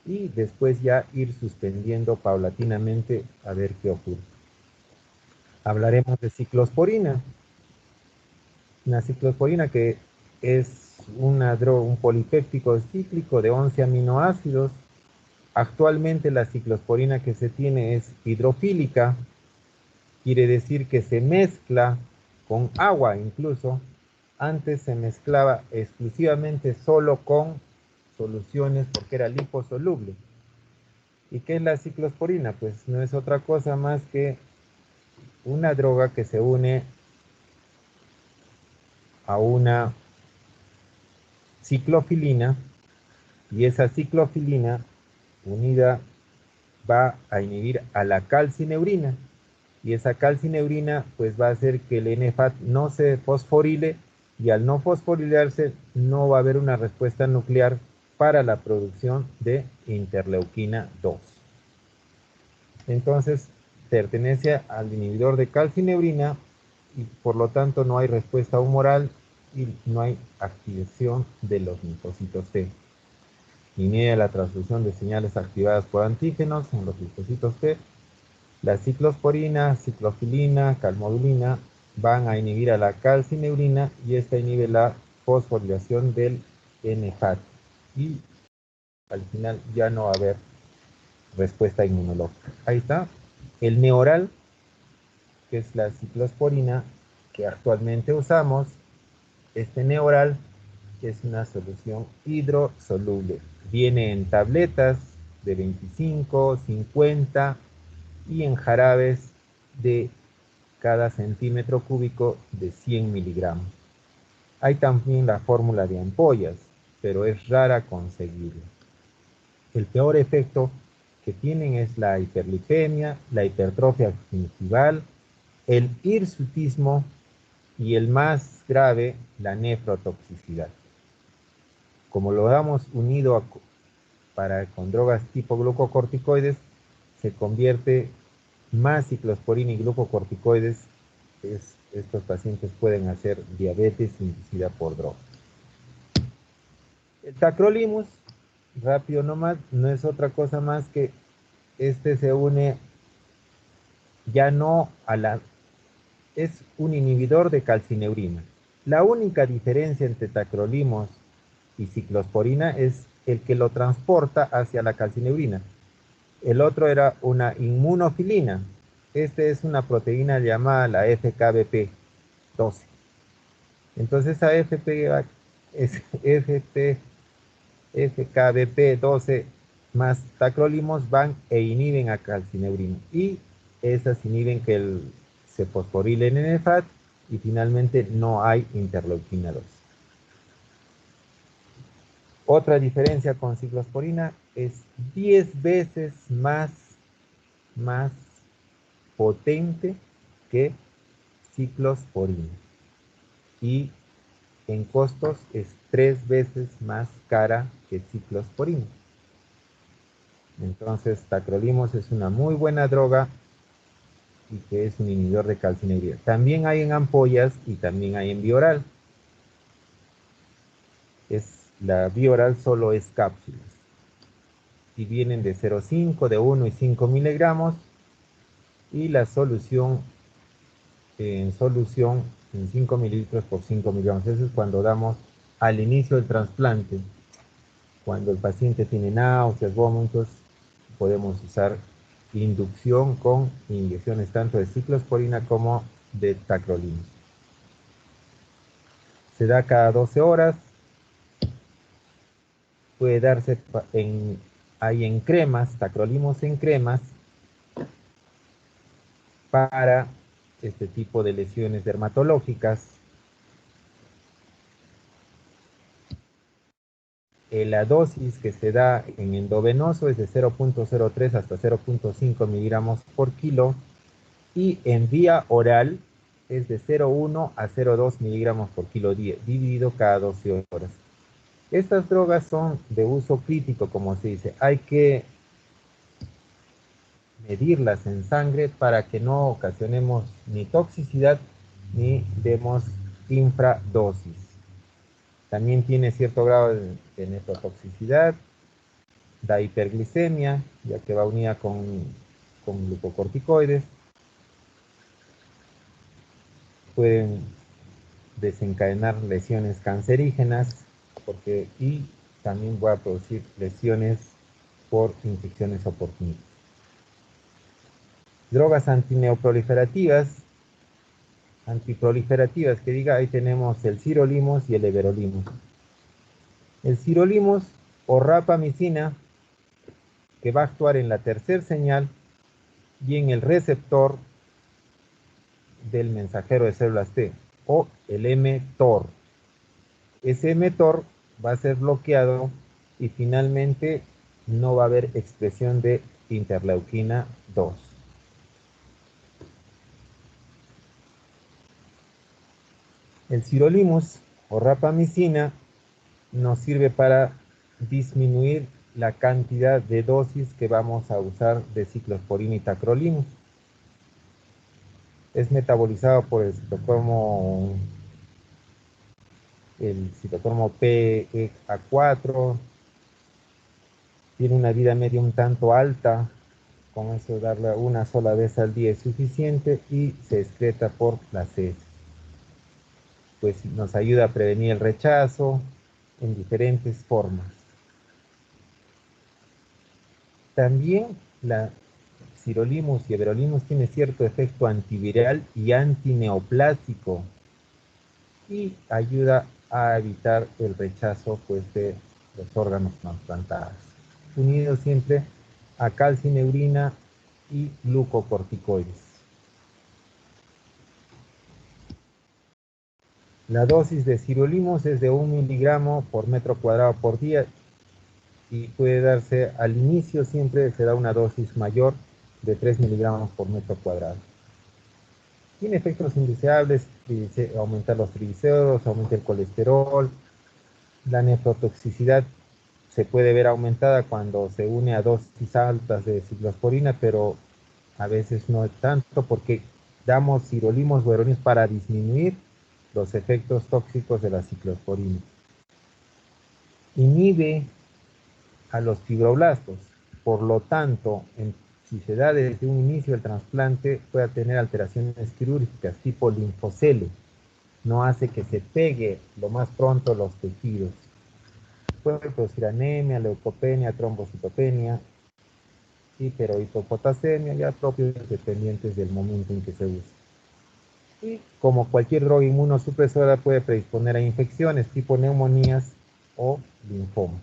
y después ya ir suspendiendo paulatinamente a ver qué ocurre. Hablaremos de ciclosporina. Una ciclosporina que es una droga, un polipéptico cíclico de 11 aminoácidos. Actualmente la ciclosporina que se tiene es hidrofílica, quiere decir que se mezcla con agua incluso. Antes se mezclaba exclusivamente solo con soluciones porque era liposoluble. ¿Y qué es la ciclosporina? Pues no es otra cosa más que una droga que se une a una ciclofilina, y esa ciclofilina unida va a inhibir a la calcineurina, y esa calcineurina pues va a hacer que el NFAT no se fosforile, y al no fosforilarse no va a haber una respuesta nuclear para la producción de interleuquina 2. Entonces pertenece al inhibidor de calcineurina y por lo tanto no hay respuesta humoral y no hay activación de los linfocitos T. Inhibe la transducción de señales activadas por antígenos en los linfocitos T. La ciclosporina, ciclofilina, calmodulina van a inhibir a la calcineurina y esta inhibe la fosforilación del NFAT. Y al final ya no va a haber respuesta inmunológica. Ahí está. El Neoral, que es la ciclosporina que actualmente usamos, este Neoral es una solución hidrosoluble. Viene en tabletas de 25, 50 y en jarabes de cada centímetro cúbico de 100 miligramos. Hay también la fórmula de ampollas, pero es rara conseguirla. El peor efecto que tienen es la hiperlipemia, la hipertrofia gingival, el hirsutismo y el más grave, la nefrotoxicidad. Como lo damos unido con drogas tipo glucocorticoides, se convierte más ciclosporina y glucocorticoides. Estos pacientes pueden hacer diabetes inducida por droga. El tacrolimus, rápido nomás, no es otra cosa más que este se une ya no a la... es un inhibidor de calcineurina. La única diferencia entre tacrolimus y ciclosporina es el que lo transporta hacia la calcineurina. El otro era una inmunofilina. Esta es una proteína llamada la FKBP12. Entonces esa FKBP12 más tacrolimus van e inhiben a calcineurina. Y esas inhiben que se fosforile en el FAT y finalmente no hay interleuquina 2. Otra diferencia con ciclosporina es 10 veces más potente que ciclosporina. Y en costos es 3 veces más cara que ciclosporina. Entonces, tacrolimus es una muy buena droga y que es un inhibidor de calcineurina. También hay en ampollas y también hay en vía oral. La vía oral solo es cápsulas. Y vienen de 0,5, de 1 y 5 miligramos. Y la solución en 5 mililitros por 5 miligramos. Eso es cuando damos al inicio del trasplante. Cuando el paciente tiene náuseas, vómitos, podemos usar inducción con inyecciones tanto de ciclosporina como de tacrolimus. Se da cada 12 horas. Puede darse en cremas, tacrolimus en cremas, para este tipo de lesiones dermatológicas. La dosis que se da en endovenoso es de 0,03 hasta 0,5 miligramos por kilo y en vía oral es de 0,1 a 0,2 miligramos por kilo día, dividido cada 12 horas. Estas drogas son de uso crítico, como se dice. Hay que medirlas en sangre para que no ocasionemos ni toxicidad ni demos infradosis. También tiene cierto grado de nefrotoxicidad, da hiperglicemia, ya que va unida con glucocorticoides. Pueden desencadenar lesiones cancerígenas y también va a producir lesiones por infecciones oportunistas. Drogas antiproliferativas, que diga, ahí tenemos el sirolimus y el everolimus. El sirolimus o rapamicina, que va a actuar en la tercera señal y en el receptor del mensajero de células T, o el mTOR. Ese mTOR va a ser bloqueado y finalmente no va a haber expresión de interleuquina 2. El sirolimus o rapamicina nos sirve para disminuir la cantidad de dosis que vamos a usar de ciclosporina y tacrolimus. Es metabolizado por el citocromo PEA4, tiene una vida media un tanto alta, con eso darle una sola vez al día es suficiente y se excreta por las heces. Pues nos ayuda a prevenir el rechazo en diferentes formas. También la sirolimus y everolimus tiene cierto efecto antiviral y antineoplásico y ayuda a evitar el rechazo pues, de los órganos trasplantados, unidos siempre a calcineurina y glucocorticoides. La dosis de sirolimus es de 1 miligramo por metro cuadrado por día y puede darse al inicio, siempre se da una dosis mayor de 3 miligramos por metro cuadrado. Tiene efectos indeseables, aumenta los triglicéridos, aumenta el colesterol, la nefrotoxicidad se puede ver aumentada cuando se une a dosis altas de ciclosporina, pero a veces no tanto porque damos sirolimus o everolimus para disminuir los efectos tóxicos de la ciclosporina. Inhibe a los fibroblastos, por lo tanto, si se da desde un inicio del trasplante, puede tener alteraciones quirúrgicas tipo linfocele, no hace que se pegue lo más pronto los tejidos. Puede producir anemia, leucopenia, trombocitopenia. pero hipopotasemia, ya propios dependientes del momento en que se usa. Y como cualquier droga inmunosupresora puede predisponer a infecciones tipo neumonías o linfomas.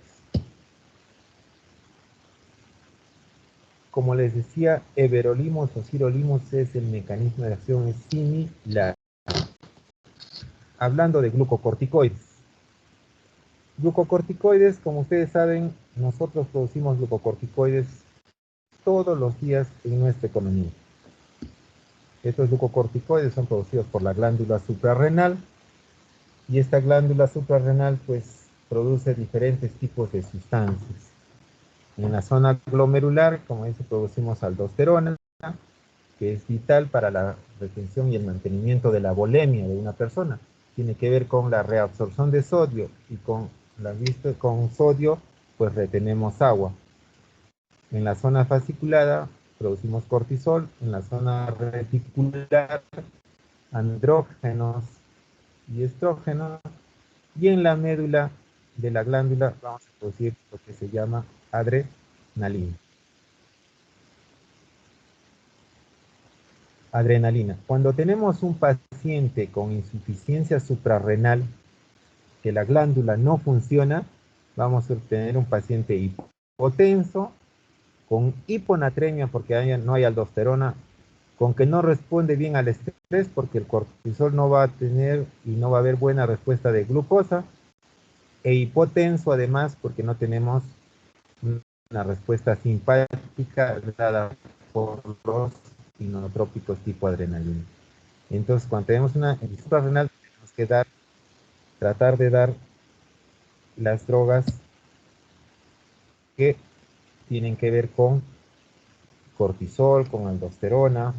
Como les decía, everolimus o sirolimus es el mecanismo de acción es similar. Hablando de glucocorticoides. Glucocorticoides, como ustedes saben, nosotros producimos glucocorticoides todos los días en nuestra economía. Estos glucocorticoides son producidos por la glándula suprarrenal y esta glándula suprarrenal pues produce diferentes tipos de sustancias. En la zona glomerular, como dice, producimos aldosterona, que es vital para la retención y el mantenimiento de la volemia de una persona. Tiene que ver con la reabsorción de sodio y con sodio pues retenemos agua. En la zona fasciculada producimos cortisol, en la zona reticular andrógenos y estrógenos, y en la médula de la glándula vamos a producir lo que se llama adrenalina. Adrenalina. Cuando tenemos un paciente con insuficiencia suprarrenal, que la glándula no funciona, vamos a tener un paciente hipotenso, con hiponatremia porque no hay aldosterona, con que no responde bien al estrés porque el cortisol no va a tener y no va a haber buena respuesta de glucosa, e hipotenso además porque no tenemos una respuesta simpática dada por los inmunotrópicos tipo adrenalina. Entonces, cuando tenemos una suprarrenal, tenemos que tratar de dar las drogas que tienen que ver con cortisol, con aldosterona.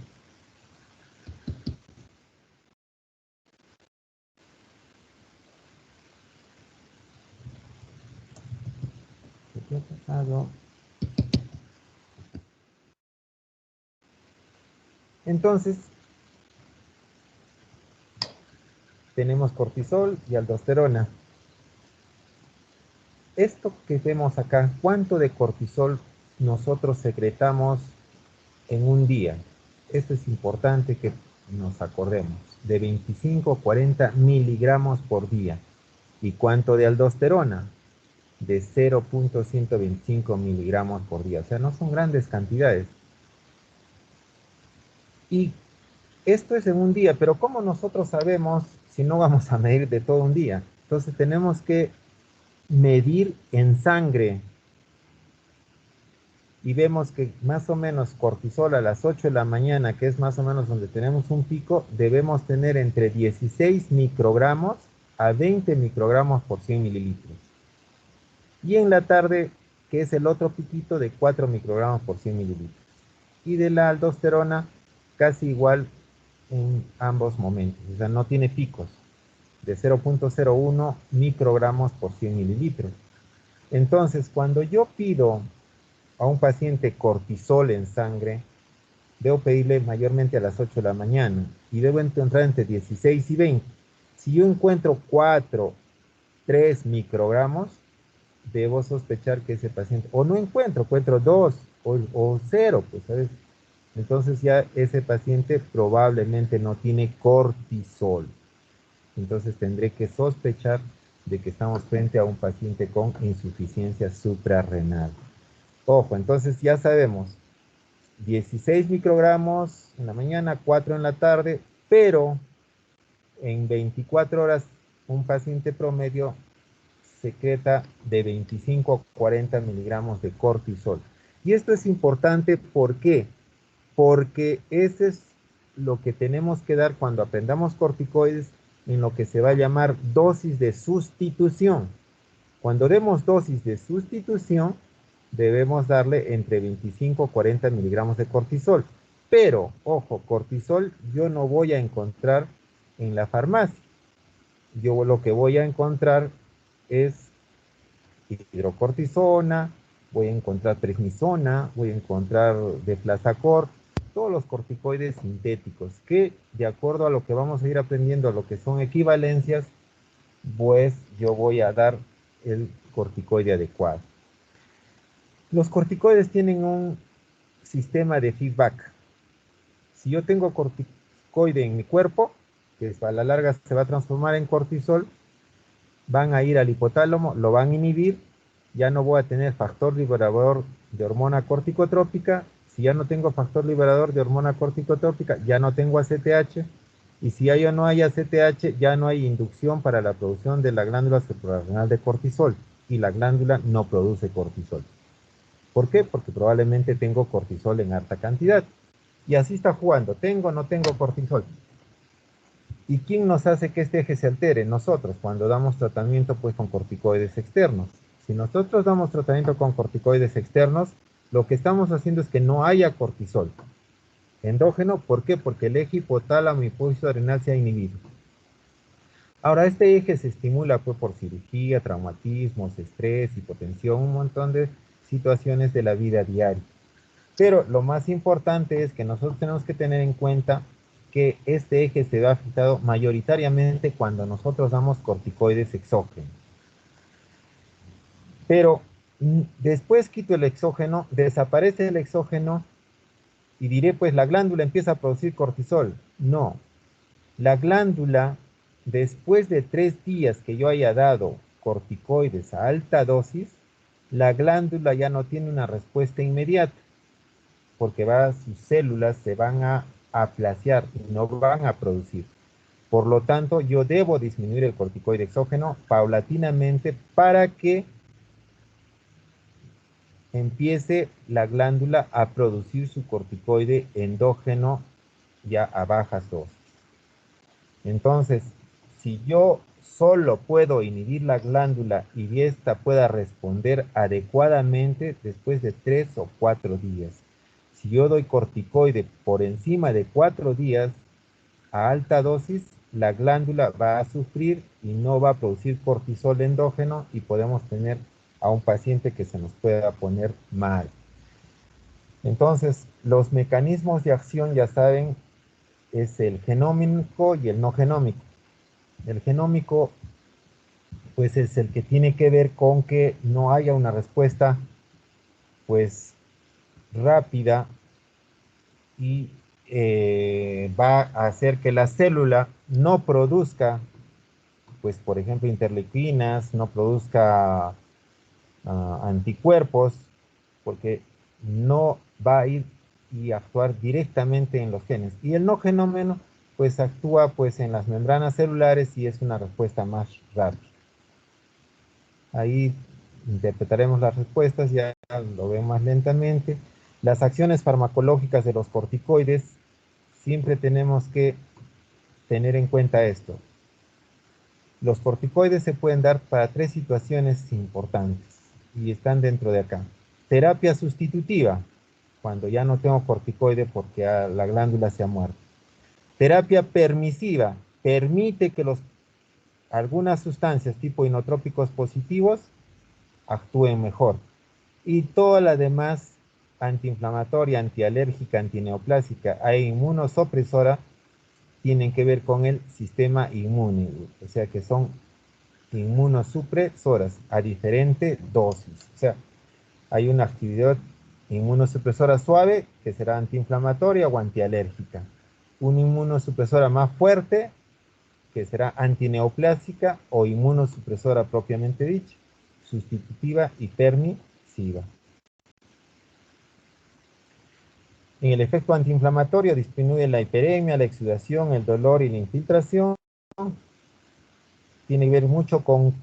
¿Qué ha pasado? Entonces, tenemos cortisol y aldosterona. Esto que vemos acá, ¿cuánto de cortisol nosotros secretamos en un día? Esto es importante que nos acordemos. De 25 a 40 miligramos por día. ¿Y cuánto de aldosterona? De 0.125 miligramos por día. O sea, no son grandes cantidades. Y esto es en un día, pero ¿cómo nosotros sabemos si no vamos a medir de todo un día? Entonces tenemos que medir en sangre y vemos que más o menos cortisol a las 8 de la mañana, que es más o menos donde tenemos un pico, debemos tener entre 16 microgramos a 20 microgramos por 100 mililitros. Y en la tarde, que es el otro piquito de 4 microgramos por 100 mililitros. Y de la aldosterona, casi igual en ambos momentos, o sea, no tiene picos, de 0.01 microgramos por 100 mililitros. Entonces, cuando yo pido a un paciente cortisol en sangre, debo pedirle mayormente a las 8 de la mañana y debo encontrar entre 16 y 20. Si yo encuentro 4, 3 microgramos, debo sospechar que ese paciente, o no encuentro 2 o 0, pues, ¿sabes? Entonces ya ese paciente probablemente no tiene cortisol. Entonces tendré que sospechar de que estamos frente a un paciente con insuficiencia suprarrenal. Ojo, entonces ya sabemos, 16 microgramos en la mañana, 4 en la tarde, pero en 24 horas un paciente promedio secreta de 25 a 40 miligramos de cortisol. Y esto es importante, ¿por qué? Porque ese es lo que tenemos que dar cuando aprendamos corticoides en lo que se va a llamar dosis de sustitución. Cuando demos dosis de sustitución, debemos darle entre 25 y 40 miligramos de cortisol. Pero, ojo, cortisol yo no voy a encontrar en la farmacia. Yo lo que voy a encontrar es hidrocortisona, voy a encontrar prednisona, voy a encontrar deflazacort, todos los corticoides sintéticos, que de acuerdo a lo que vamos a ir aprendiendo, a lo que son equivalencias, pues yo voy a dar el corticoide adecuado. Los corticoides tienen un sistema de feedback. Si yo tengo corticoide en mi cuerpo, que a la larga se va a transformar en cortisol, van a ir al hipotálamo, lo van a inhibir, ya no voy a tener factor liberador de hormona corticotrópica. Si ya no tengo factor liberador de hormona corticotrópica, ya no tengo ACTH, y si ya no hay ACTH, ya no hay inducción para la producción de la glándula suprarrenal de cortisol, y la glándula no produce cortisol. ¿Por qué? Porque probablemente tengo cortisol en alta cantidad. Y así está jugando, tengo o no tengo cortisol. ¿Y quién nos hace que este eje se altere? Nosotros, cuando damos tratamiento pues con corticoides externos. Si nosotros damos tratamiento con corticoides externos, lo que estamos haciendo es que no haya cortisol endógeno. ¿Por qué? Porque el eje hipotálamo hipófisis adrenal se ha inhibido. Ahora, este eje se estimula pues, por cirugía, traumatismos, estrés, hipotensión, un montón de situaciones de la vida diaria. Pero lo más importante es que nosotros tenemos que tener en cuenta que este eje se ve afectado mayoritariamente cuando nosotros damos corticoides exógenos. Pero después quito el exógeno, desaparece el exógeno y diré, pues la glándula empieza a producir cortisol. No, la glándula, después de 3 días que yo haya dado corticoides a alta dosis, la glándula ya no tiene una respuesta inmediata, porque sus células se van a aplaciar y no van a producir. Por lo tanto, yo debo disminuir el corticoide exógeno paulatinamente para que empiece la glándula a producir su corticoide endógeno ya a bajas dosis. Entonces, si yo solo puedo inhibir la glándula y esta pueda responder adecuadamente después de 3 o 4 días. Si yo doy corticoide por encima de 4 días a alta dosis, la glándula va a sufrir y no va a producir cortisol endógeno y podemos tener a un paciente que se nos pueda poner mal. Entonces, los mecanismos de acción, ya saben, es el genómico y el no genómico. El genómico, pues es el que tiene que ver con que no haya una respuesta, pues, rápida y va a hacer que la célula no produzca, pues, por ejemplo, interleuquinas, no produzca anticuerpos, porque no va a ir y actuar directamente en los genes. Y el no genómeno, pues actúa pues en las membranas celulares y es una respuesta más rápida. Ahí interpretaremos las respuestas, ya lo veo más lentamente. Las acciones farmacológicas de los corticoides, siempre tenemos que tener en cuenta esto. Los corticoides se pueden dar para 3 situaciones importantes y están dentro de acá. Terapia sustitutiva, cuando ya no tengo corticoide porque la glándula se ha muerto. Terapia permisiva, permite que algunas sustancias tipo inotrópicos positivos actúen mejor. Y toda la demás, antiinflamatoria, antialérgica, antineoplásica e inmunosupresora, tienen que ver con el sistema inmune, o sea que son inmunosupresoras a diferente dosis. O sea, hay una actividad inmunosupresora suave que será antiinflamatoria o antialérgica. Una inmunosupresora más fuerte que será antineoplásica o inmunosupresora propiamente dicha, sustitutiva y permisiva. En el efecto antiinflamatorio disminuye la hiperemia, la exudación, el dolor y la infiltración. Tiene que ver mucho con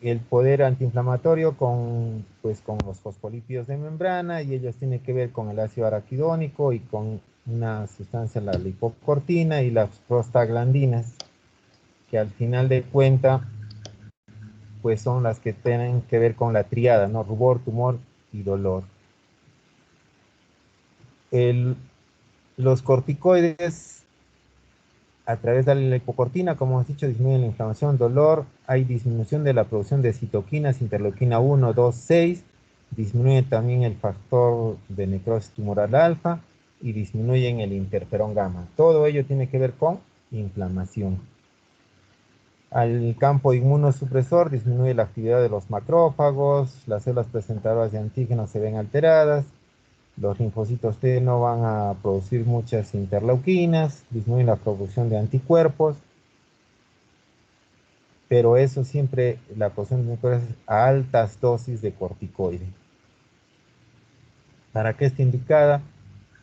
el poder antiinflamatorio, con los fosfolípidos de membrana, y ellos tienen que ver con el ácido araquidónico y con una sustancia, la lipocortina y las prostaglandinas, que al final de cuentas pues son las que tienen que ver con la triada, ¿no? Rubor, tumor y dolor. Los corticoides, a través de la lipocortina, como hemos dicho, disminuyen la inflamación, dolor, hay disminución de la producción de citoquinas, interleuquina 1, 2, 6, disminuye también el factor de necrosis tumoral alfa y disminuyen el interferón gamma. Todo ello tiene que ver con inflamación. Al campo inmunosupresor disminuye la actividad de los macrófagos, las células presentadoras de antígenos se ven alteradas, Los linfocitos T no van a producir muchas interleuquinas, disminuyen la producción de anticuerpos, pero eso siempre, la producción de anticuerpos a altas dosis de corticoide. ¿Para qué está indicada?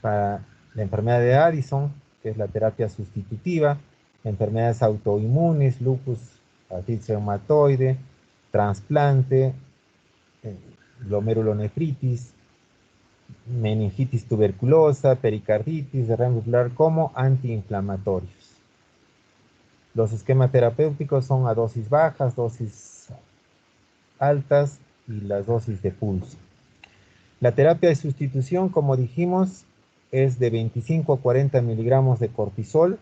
Para la enfermedad de Addison, que es la terapia sustitutiva, enfermedades autoinmunes, lupus, artritis reumatoide, trasplante, glomerulonefritis, meningitis tuberculosa, pericarditis, derrame muscular, como antiinflamatorios. Los esquemas terapéuticos son a dosis bajas, dosis altas y las dosis de pulso. La terapia de sustitución, como dijimos, es de 25 a 40 miligramos de cortisol.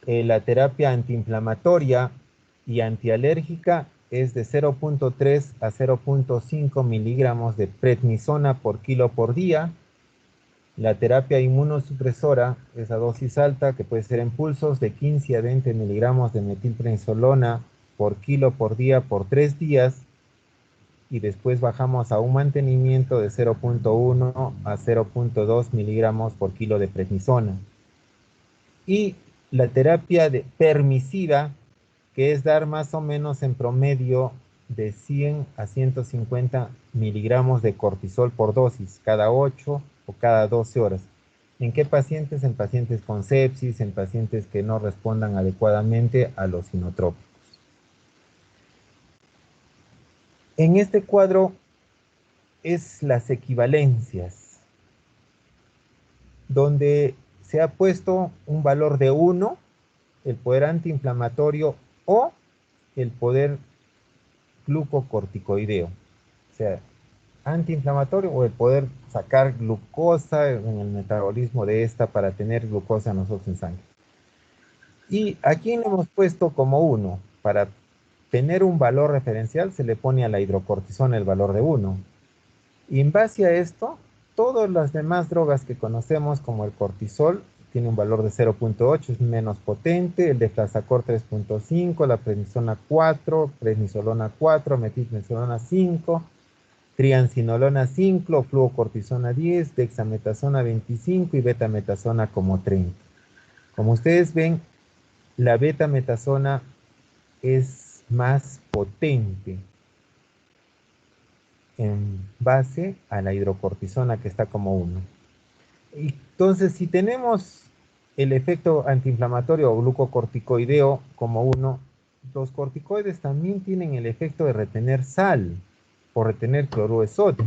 La terapia antiinflamatoria y antialérgica es de 0.3 a 0.5 miligramos de prednisona por kilo por día. La terapia inmunosupresora es a dosis alta, que puede ser en pulsos, de 15 a 20 miligramos de metilprednisolona por kilo por día por 3 días. Y después bajamos a un mantenimiento de 0.1 a 0.2 miligramos por kilo de prednisona. Y la terapia permisiva, que es dar más o menos en promedio de 100 a 150 miligramos de cortisol por dosis, cada 8 o cada 12 horas. ¿En qué pacientes? En pacientes con sepsis, en pacientes que no respondan adecuadamente a los inotrópicos. En este cuadro es las equivalencias, donde se ha puesto un valor de 1, el poder antiinflamatorio o el poder glucocorticoideo. O sea, antiinflamatorio o el poder sacar glucosa en el metabolismo de esta para tener glucosa nosotros en sangre. Y aquí le hemos puesto como 1. Para tener un valor referencial se le pone a la hidrocortisona el valor de 1. Y en base a esto, todas las demás drogas que conocemos como el cortisol tiene un valor de 0.8, es menos potente, el deflazacor 3.5, la prednisona 4, prednisolona 4, metilprednisolona 5, triancinolona 5, fluocortisona 10, dexametasona 25 y betametasona como 30. Como ustedes ven, la betametasona es más potente en base a la hidrocortisona, que está como 1. Entonces, si tenemos el efecto antiinflamatorio o glucocorticoideo como 1, los corticoides también tienen el efecto de retener sal o retener cloruro de sodio.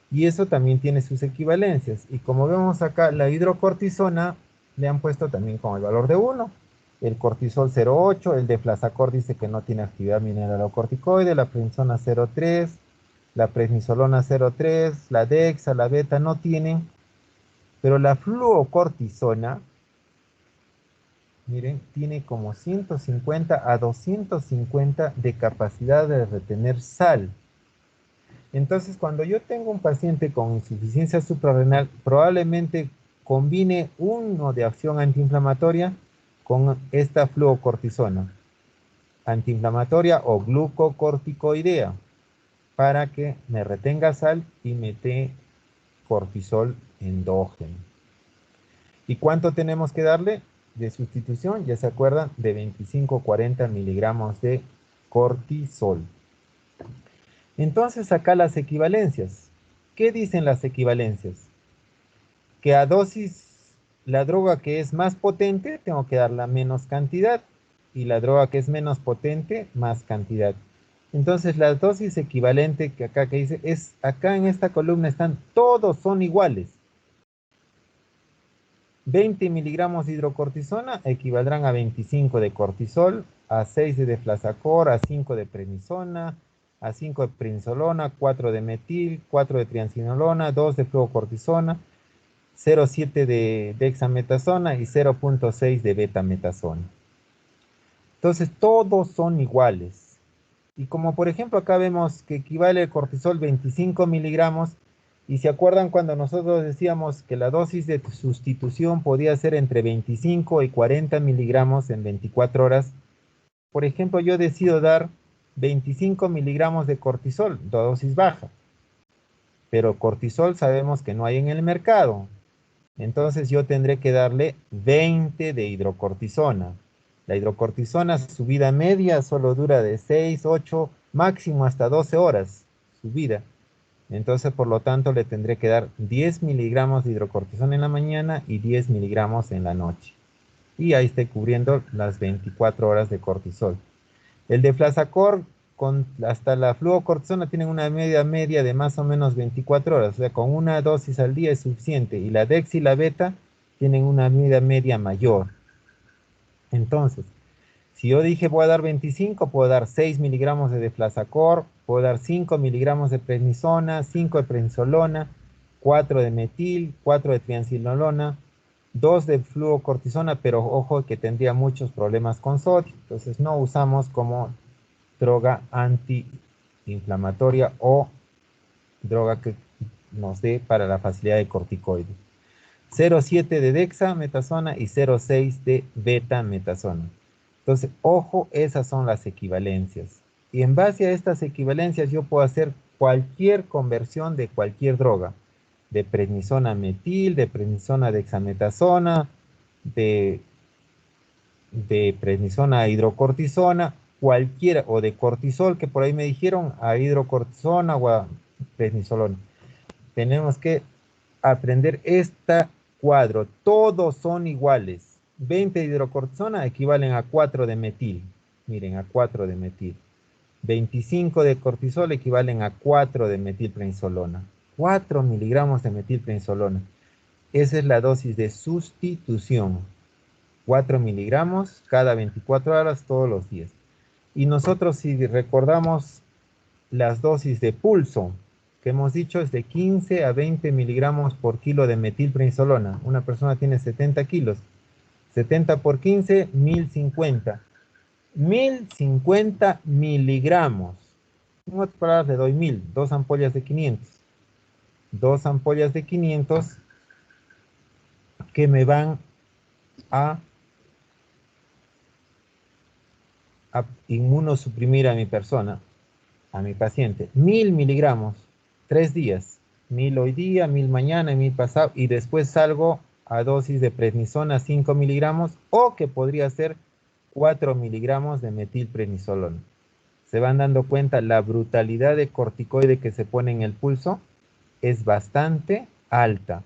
Y eso también tiene sus equivalencias. Y como vemos acá, la hidrocortisona le han puesto también como el valor de 1. El cortisol 0.8, el deflazacor dice que no tiene actividad mineralocorticoide, la prednisona 0.3, la prednisolona 0.3, la dexa, la beta no tienen, pero la fluocortisona, miren, tiene como 150 a 250 de capacidad de retener sal. Entonces, cuando yo tengo un paciente con insuficiencia suprarrenal, probablemente combine uno de acción antiinflamatoria con esta fluocortisona, antiinflamatoria o glucocorticoidea, para que me retenga sal y me dé cortisol endógeno. ¿Y cuánto tenemos que darle de sustitución? Ya se acuerdan, de 25 a 40 miligramos de cortisol. Entonces acá las equivalencias. ¿Qué dicen las equivalencias? Que a dosis, la droga que es más potente, tengo que darla menos cantidad, y la droga que es menos potente, más cantidad. Entonces la dosis equivalente que acá que dice, es acá en esta columna están, todos son iguales. 20 miligramos de hidrocortisona equivaldrán a 25 de cortisol, a 6 de deflazacor, a 5 de prednisona, a 5 de prednisolona, 4 de metil, 4 de triancinolona, 2 de fluocortisona, 0.7 de dexametasona y 0.6 de betametasona. Entonces todos son iguales. Y como por ejemplo acá vemos que equivale el cortisol 25 miligramos, y se acuerdan cuando nosotros decíamos que la dosis de sustitución podía ser entre 25 y 40 miligramos en 24 horas. Por ejemplo, yo decido dar 25 miligramos de cortisol, dosis baja. pero cortisol sabemos que no hay en el mercado. Entonces yo tendré que darle 20 de hidrocortisona. La hidrocortisona, su vida media solo dura de 6, 8, máximo hasta 12 horas, su vida. Entonces, por lo tanto, le tendré que dar 10 miligramos de hidrocortisona en la mañana y 10 miligramos en la noche. Y ahí estoy cubriendo las 24 horas de cortisol. El deflasacor con hasta la fluocortisona tienen una media de más o menos 24 horas, o sea, con una dosis al día es suficiente. Y la dex y la beta tienen una media mayor. Entonces, si yo dije voy a dar 25, puedo dar 6 miligramos de deflasacor, puedo dar 5 miligramos de prednisona, 5 de prednisolona, 4 de metil, 4 de triancinolona, 2 de fluocortisona, pero ojo que tendría muchos problemas con sodio. Entonces no usamos como droga antiinflamatoria o droga que nos dé para la facilidad de corticoides. 0,7 de dexametasona y 0,6 de betametasona. Entonces, ojo, esas son las equivalencias. Y en base a estas equivalencias yo puedo hacer cualquier conversión de cualquier droga. De prednisona a metil, de prednisona a dexametasona, de prednisona a hidrocortisona, cualquiera, o de cortisol, que por ahí me dijeron, a hidrocortisona o a prednisolona. Tenemos que aprender este cuadro. Todos son iguales. 20 de hidrocortisona equivalen a 4 de metil. Miren, a 4 de metil. 25 de cortisol equivalen a 4 de metilprednisolona. 4 miligramos de metilprednisolona. Esa es la dosis de sustitución. 4 miligramos cada 24 horas todos los días. Y nosotros, si recordamos las dosis de pulso, que hemos dicho es de 15 a 20 miligramos por kilo de metilprednisolona. Una persona tiene 70 kilos. 70 por 15, 1050. 1050 miligramos. En otras palabras, le doy 1000. Dos ampollas de 500. Dos ampollas de 500 que me van a inmunosuprimir a mi persona, a mi paciente. 1000 miligramos, 3 días. 1000 hoy día, 1000 mañana y 1000 pasado. Y después salgo a dosis de prednisona 5 miligramos o que podría ser 4 miligramos de metilprednisolona. Se van dando cuenta la brutalidad de corticoide que se pone en el pulso es bastante alta.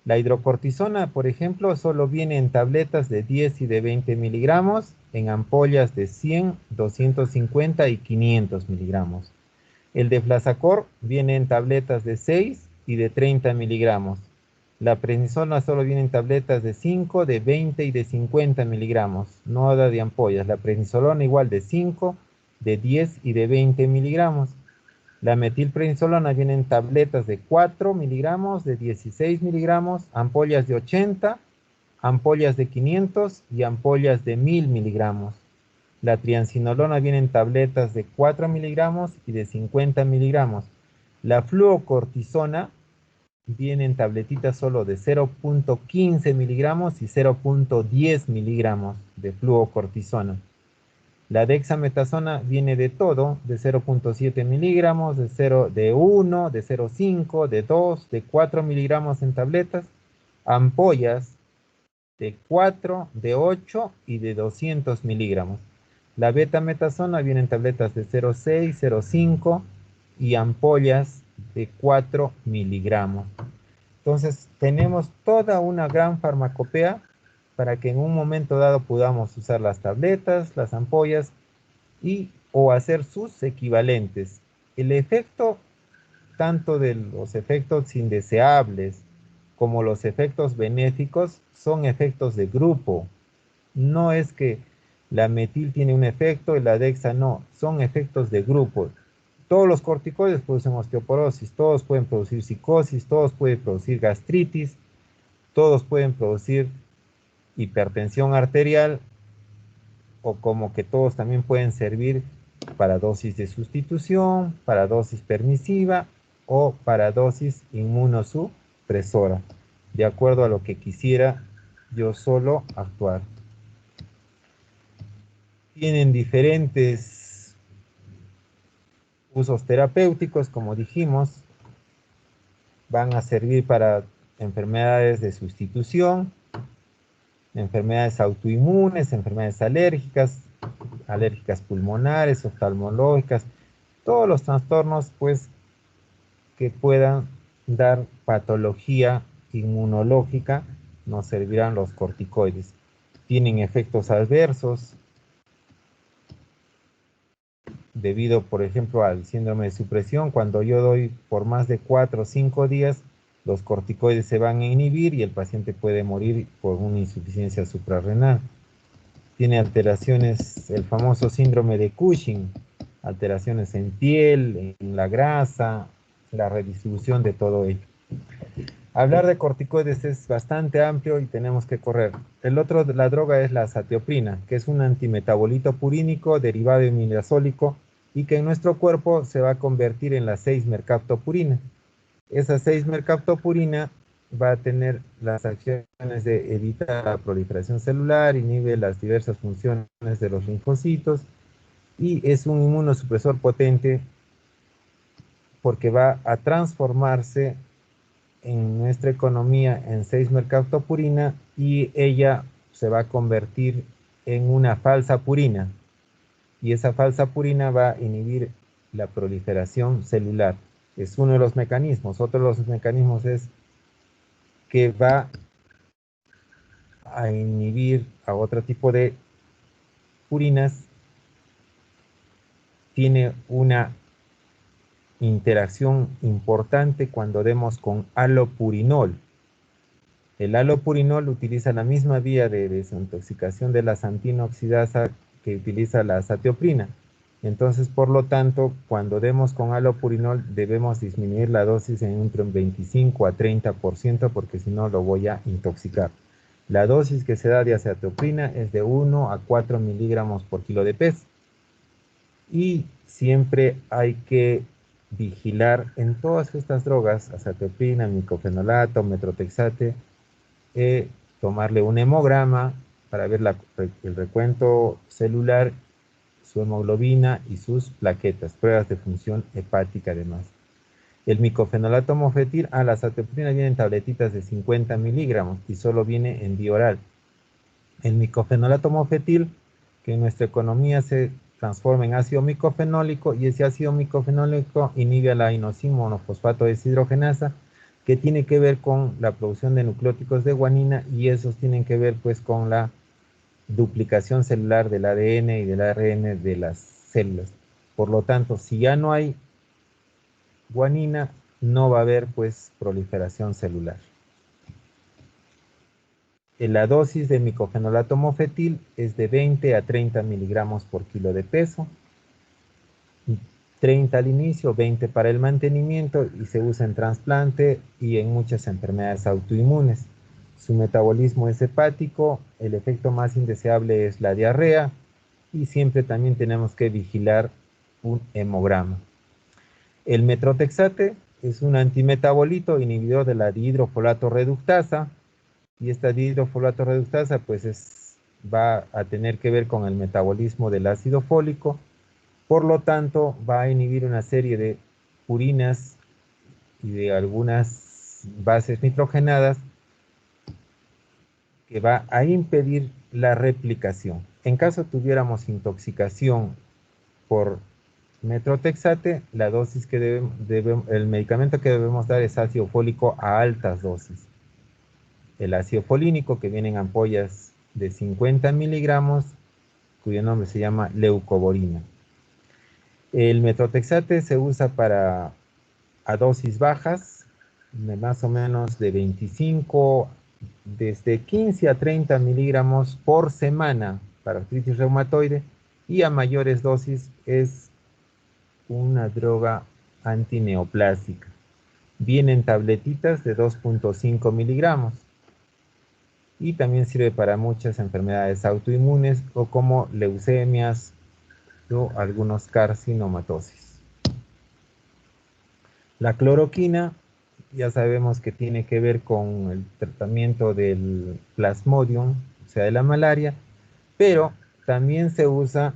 La hidrocortisona, por ejemplo, solo viene en tabletas de 10 y de 20 miligramos, en ampollas de 100, 250 y 500 miligramos. El deflasacor viene en tabletas de 6 y de 30 miligramos. La prednisona solo viene en tabletas de 5, de 20 y de 50 miligramos. No da de ampollas. La prednisolona igual de 5, de 10 y de 20 miligramos. La metilprednisolona viene en tabletas de 4 miligramos, de 16 miligramos, ampollas de 80, ampollas de 500 y ampollas de 1000 miligramos. La triancinolona viene en tabletas de 4 miligramos y de 50 miligramos. La fluocortisona viene en tabletitas solo de 0,15 miligramos y 0,10 miligramos de fluocortisona. La dexametasona viene de todo, de 0,7 miligramos, de 1, de 0,5, de 2, de 4 miligramos en tabletas, ampollas de 4, de 8 y de 200 miligramos. La betametasona viene en tabletas de 0,6, 0,5 y ampollas de 4 miligramos. Entonces, tenemos toda una gran farmacopea para que en un momento dado podamos usar las tabletas, las ampollas y o hacer sus equivalentes. El efecto, tanto de los efectos indeseables como los efectos benéficos, son efectos de grupo. No es que la metil tiene un efecto y la dexa no, son efectos de grupo. Todos los corticoides producen osteoporosis, todos pueden producir psicosis, todos pueden producir gastritis, todos pueden producir hipertensión arterial, o como que todos también pueden servir para dosis de sustitución, para dosis permisiva o para dosis inmunosupresora, de acuerdo a lo que quisiera yo solo actuar. Tienen diferentes usos terapéuticos, como dijimos. van a servir para enfermedades de sustitución, enfermedades autoinmunes, enfermedades alérgicas, alérgicas pulmonares, oftalmológicas, todos los trastornos pues que puedan dar patología inmunológica nos servirán los corticoides. Tienen efectos adversos debido, por ejemplo, al síndrome de supresión. Cuando yo doy por más de 4 o 5 días, los corticoides se van a inhibir y el paciente puede morir por una insuficiencia suprarrenal. Tiene alteraciones, el famoso síndrome de Cushing, alteraciones en piel, en la grasa, la redistribución de todo ello. Hablar de corticoides es bastante amplio y tenemos que correr. La droga es la azatioprina, que es un antimetabolito purínico derivado de imidazólico y que en nuestro cuerpo se va a convertir en la 6-mercaptopurina. Esa 6-mercaptopurina va a tener las acciones de evitar la proliferación celular, inhibe las diversas funciones de los linfocitos y es un inmunosupresor potente porque va a transformarse en nuestra economía en 6-mercaptopurina y ella se va a convertir en una falsa purina y esa falsa purina va a inhibir la proliferación celular. Es uno de los mecanismos. Otro de los mecanismos es que va a inhibir a otro tipo de purinas. Tiene una interacción importante cuando demos con alopurinol. El alopurinol utiliza la misma vía de desintoxicación de la xantina oxidasa que utiliza la azatioprina. Entonces, por lo tanto, cuando demos con alopurinol debemos disminuir la dosis en entre un 25 a 30% porque si no lo voy a intoxicar. La dosis que se da de azatioprina es de 1 a 4 miligramos por kilo de peso. Y siempre hay que vigilar en todas estas drogas, azatioprina, micofenolato, metrotexate, tomarle un hemograma para ver el recuento celular, su hemoglobina y sus plaquetas, pruebas de función hepática además. El micofenolato mofetil, la azatioprina viene en tabletitas de 50 miligramos y solo viene en vía oral. El micofenolato mofetil, que en nuestra economía se transforma en ácido micofenólico, y ese ácido micofenólico inhibe a la inosine monofosfato deshidrogenasa, que tiene que ver con la producción de nucleóticos de guanina, y esos tienen que ver pues con la duplicación celular del ADN y del ARN de las células. Por lo tanto, si ya no hay guanina, no va a haber pues proliferación celular. La dosis de micofenolato mofetil es de 20 a 30 miligramos por kilo de peso, 30 al inicio, 20 para el mantenimiento, y se usa en trasplante y en muchas enfermedades autoinmunes. Su metabolismo es hepático, el efecto más indeseable es la diarrea y siempre también tenemos que vigilar un hemograma. El metrotexate es un antimetabolito inhibidor de la dihidrofolato reductasa, y esta dihidrofolato reductasa pues va a tener que ver con el metabolismo del ácido fólico, por lo tanto va a inhibir una serie de purinas y de algunas bases nitrogenadas que va a impedir la replicación. En caso tuviéramos intoxicación por metrotexate, la dosis que el medicamento que debemos dar es ácido fólico a altas dosis. El ácido folínico, que viene en ampollas de 50 miligramos, cuyo nombre se llama leucoborina. El metrotexate se usa a dosis bajas, de más o menos de 25, desde 15 a 30 miligramos por semana para artritis reumatoide, y a mayores dosis es una droga antineoplásica. Viene en tabletitas de 2.5 miligramos. Y también sirve para muchas enfermedades autoinmunes o como leucemias o algunos carcinomatosis. La cloroquina ya sabemos que tiene que ver con el tratamiento del plasmodium, o sea, de la malaria, pero también se usa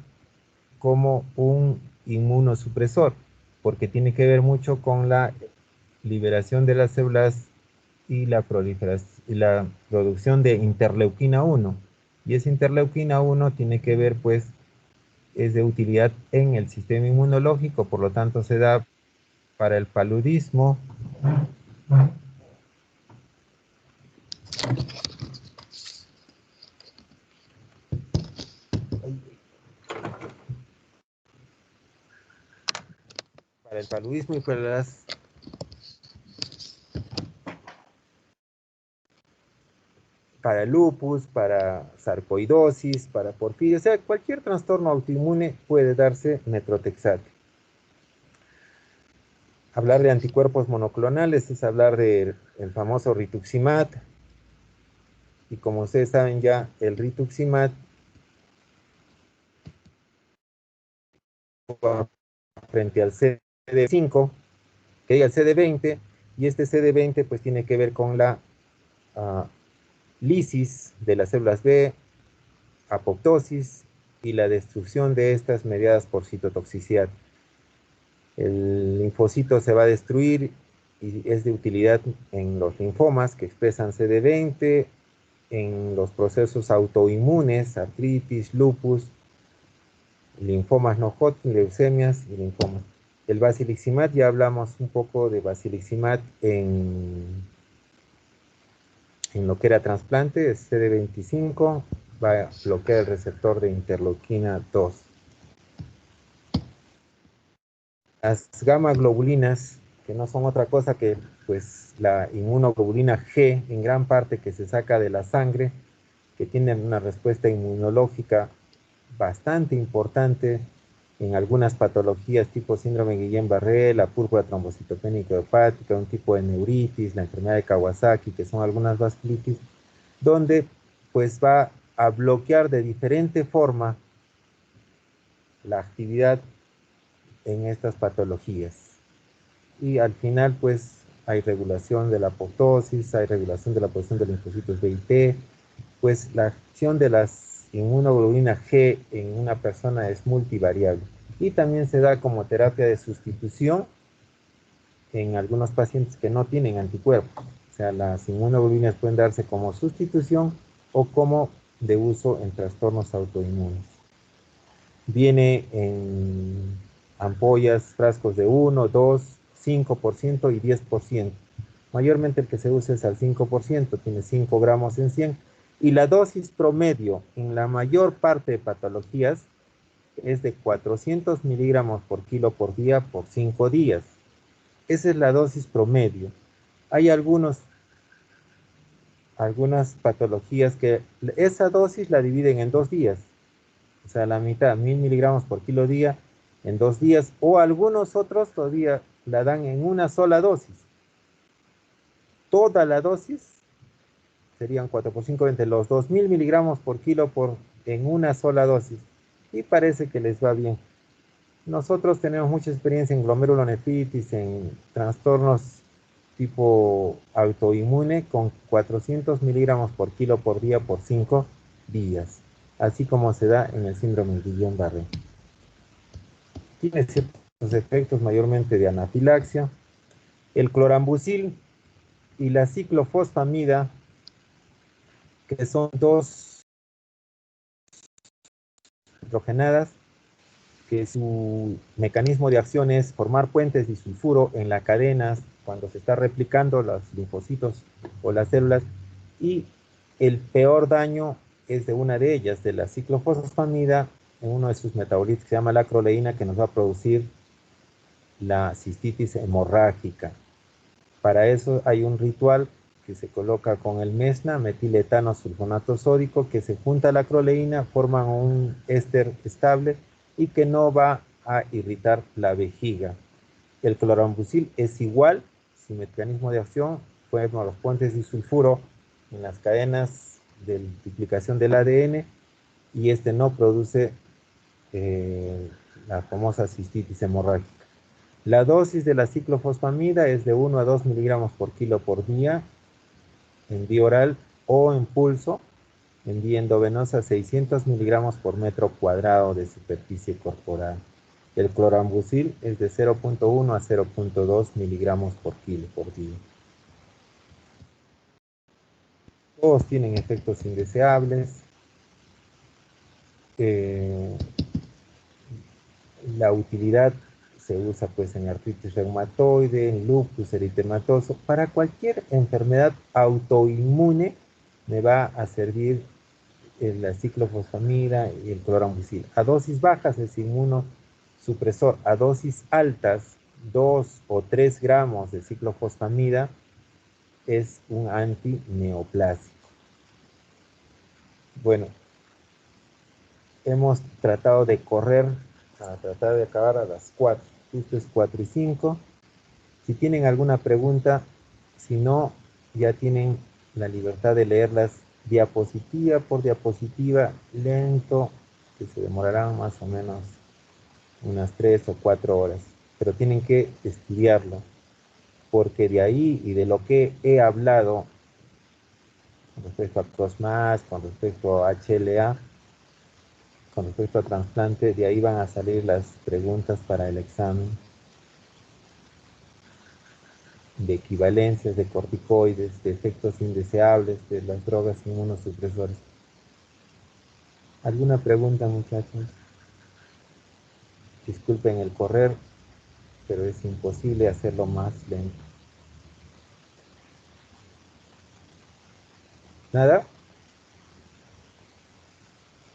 como un inmunosupresor, porque tiene que ver mucho con la liberación de las células y la proliferación y la producción de interleuquina 1. Y esa interleuquina 1 tiene que ver, pues, es de utilidad en el sistema inmunológico, por lo tanto se da para el paludismo, y para el lupus, para sarcoidosis, para porfiria, o sea, cualquier trastorno autoinmune puede darse metrotexate. Hablar de anticuerpos monoclonales es hablar del famoso rituximab, y como ustedes saben ya, el rituximab frente al CD5, que hay al CD20, y este CD20 pues tiene que ver con la lisis de las células B, apoptosis y la destrucción de estas mediadas por citotoxicidad. El linfocito se va a destruir y es de utilidad en los linfomas que expresan CD20, en los procesos autoinmunes, artritis, lupus, linfomas no Hodgkin, leucemias y linfomas. El basiliximab, ya hablamos un poco de basiliximab en lo que era trasplante, es CD25, va a bloquear el receptor de interleuquina 2. Las gamma globulinas, que no son otra cosa que pues la inmunoglobulina G, en gran parte que se saca de la sangre, que tienen una respuesta inmunológica bastante importante en algunas patologías tipo síndrome Guillain-Barré, la púrpura trombocitopénica hepática, un tipo de neuritis, la enfermedad de Kawasaki, que son algunas vasculitis, donde pues va a bloquear de diferente forma la actividad en estas patologías. Y al final pues hay regulación de la apoptosis, hay regulación de la producción de linfocitos B y T, pues la acción de las inmunoglobulinas G en una persona es multivariable. Y también se da como terapia de sustitución en algunos pacientes que no tienen anticuerpos. O sea, las inmunoglobulinas pueden darse como sustitución o como de uso en trastornos autoinmunes. Viene en ampollas, frascos de 1, 2, 5% y 10%. Mayormente el que se usa es al 5%, tiene 5 gramos en 100. Y la dosis promedio en la mayor parte de patologías es de 400 miligramos por kilo por día por 5 días. Esa es la dosis promedio. Hay algunas patologías que esa dosis la dividen en 2 días. O sea, la mitad, 1000 miligramos por kilo día en 2 días, o algunos otros todavía la dan en una sola dosis. Toda la dosis serían 4 por 5, 20, los 2000 miligramos por kilo en una sola dosis. Y parece que les va bien. Nosotros tenemos mucha experiencia en glomerulonefritis, en trastornos tipo autoinmune con 400 miligramos por kilo por día por 5 días, así como se da en el síndrome de Guillain-Barré. Tiene ciertos efectos mayormente de anafilaxia. El clorambucil y la ciclofosfamida, que son dos hidrogenadas, que su mecanismo de acción es formar puentes disulfuro en las cadenas cuando se está replicando los linfocitos o las células, y el peor daño es de una de ellas, de la ciclofosfamida, en uno de sus metabolitos que se llama la acroleína, que nos va a producir la cistitis hemorrágica. Para eso hay un ritual que se coloca con el mesna, metiletano sulfonato sódico, que se junta a la acroleína, forman un éster estable y que no va a irritar la vejiga. El clorambucil es igual, su mecanismo de acción forma los puentes disulfuro en las cadenas de duplicación del ADN, y este no produce la famosa cistitis hemorrágica. La dosis de la ciclofosfamida es de 1 a 2 miligramos por kilo por día en vía oral o en pulso, en vía endovenosa 600 miligramos por metro cuadrado de superficie corporal. El clorambucil es de 0.1 a 0.2 miligramos por kilo por día. Todos tienen efectos indeseables. La utilidad se usa pues en artritis reumatoide, en lupus eritematoso. Para cualquier enfermedad autoinmune me va a servir la ciclofosfamida y el clorambucil. A dosis bajas es inmunosupresor. A dosis altas, 2 o 3 gramos de ciclofosfamida es un antineoplásico. Bueno, hemos tratado de correr a tratar de acabar a las 4. Justo es 4:05. Si tienen alguna pregunta, si no, ya tienen la libertad de leerlas diapositiva por diapositiva, lento, que se demorarán más o menos unas 3 o 4 horas. Pero tienen que estudiarlo, porque de ahí y de lo que he hablado con respecto a COSMAS, con respecto a HLA, con respecto a trasplante, de ahí van a salir las preguntas para el examen de equivalencias de corticoides, de efectos indeseables de las drogas inmunosupresoras. ¿Alguna pregunta, muchachos? Disculpen el correr, pero es imposible hacerlo más lento. ¿Nada?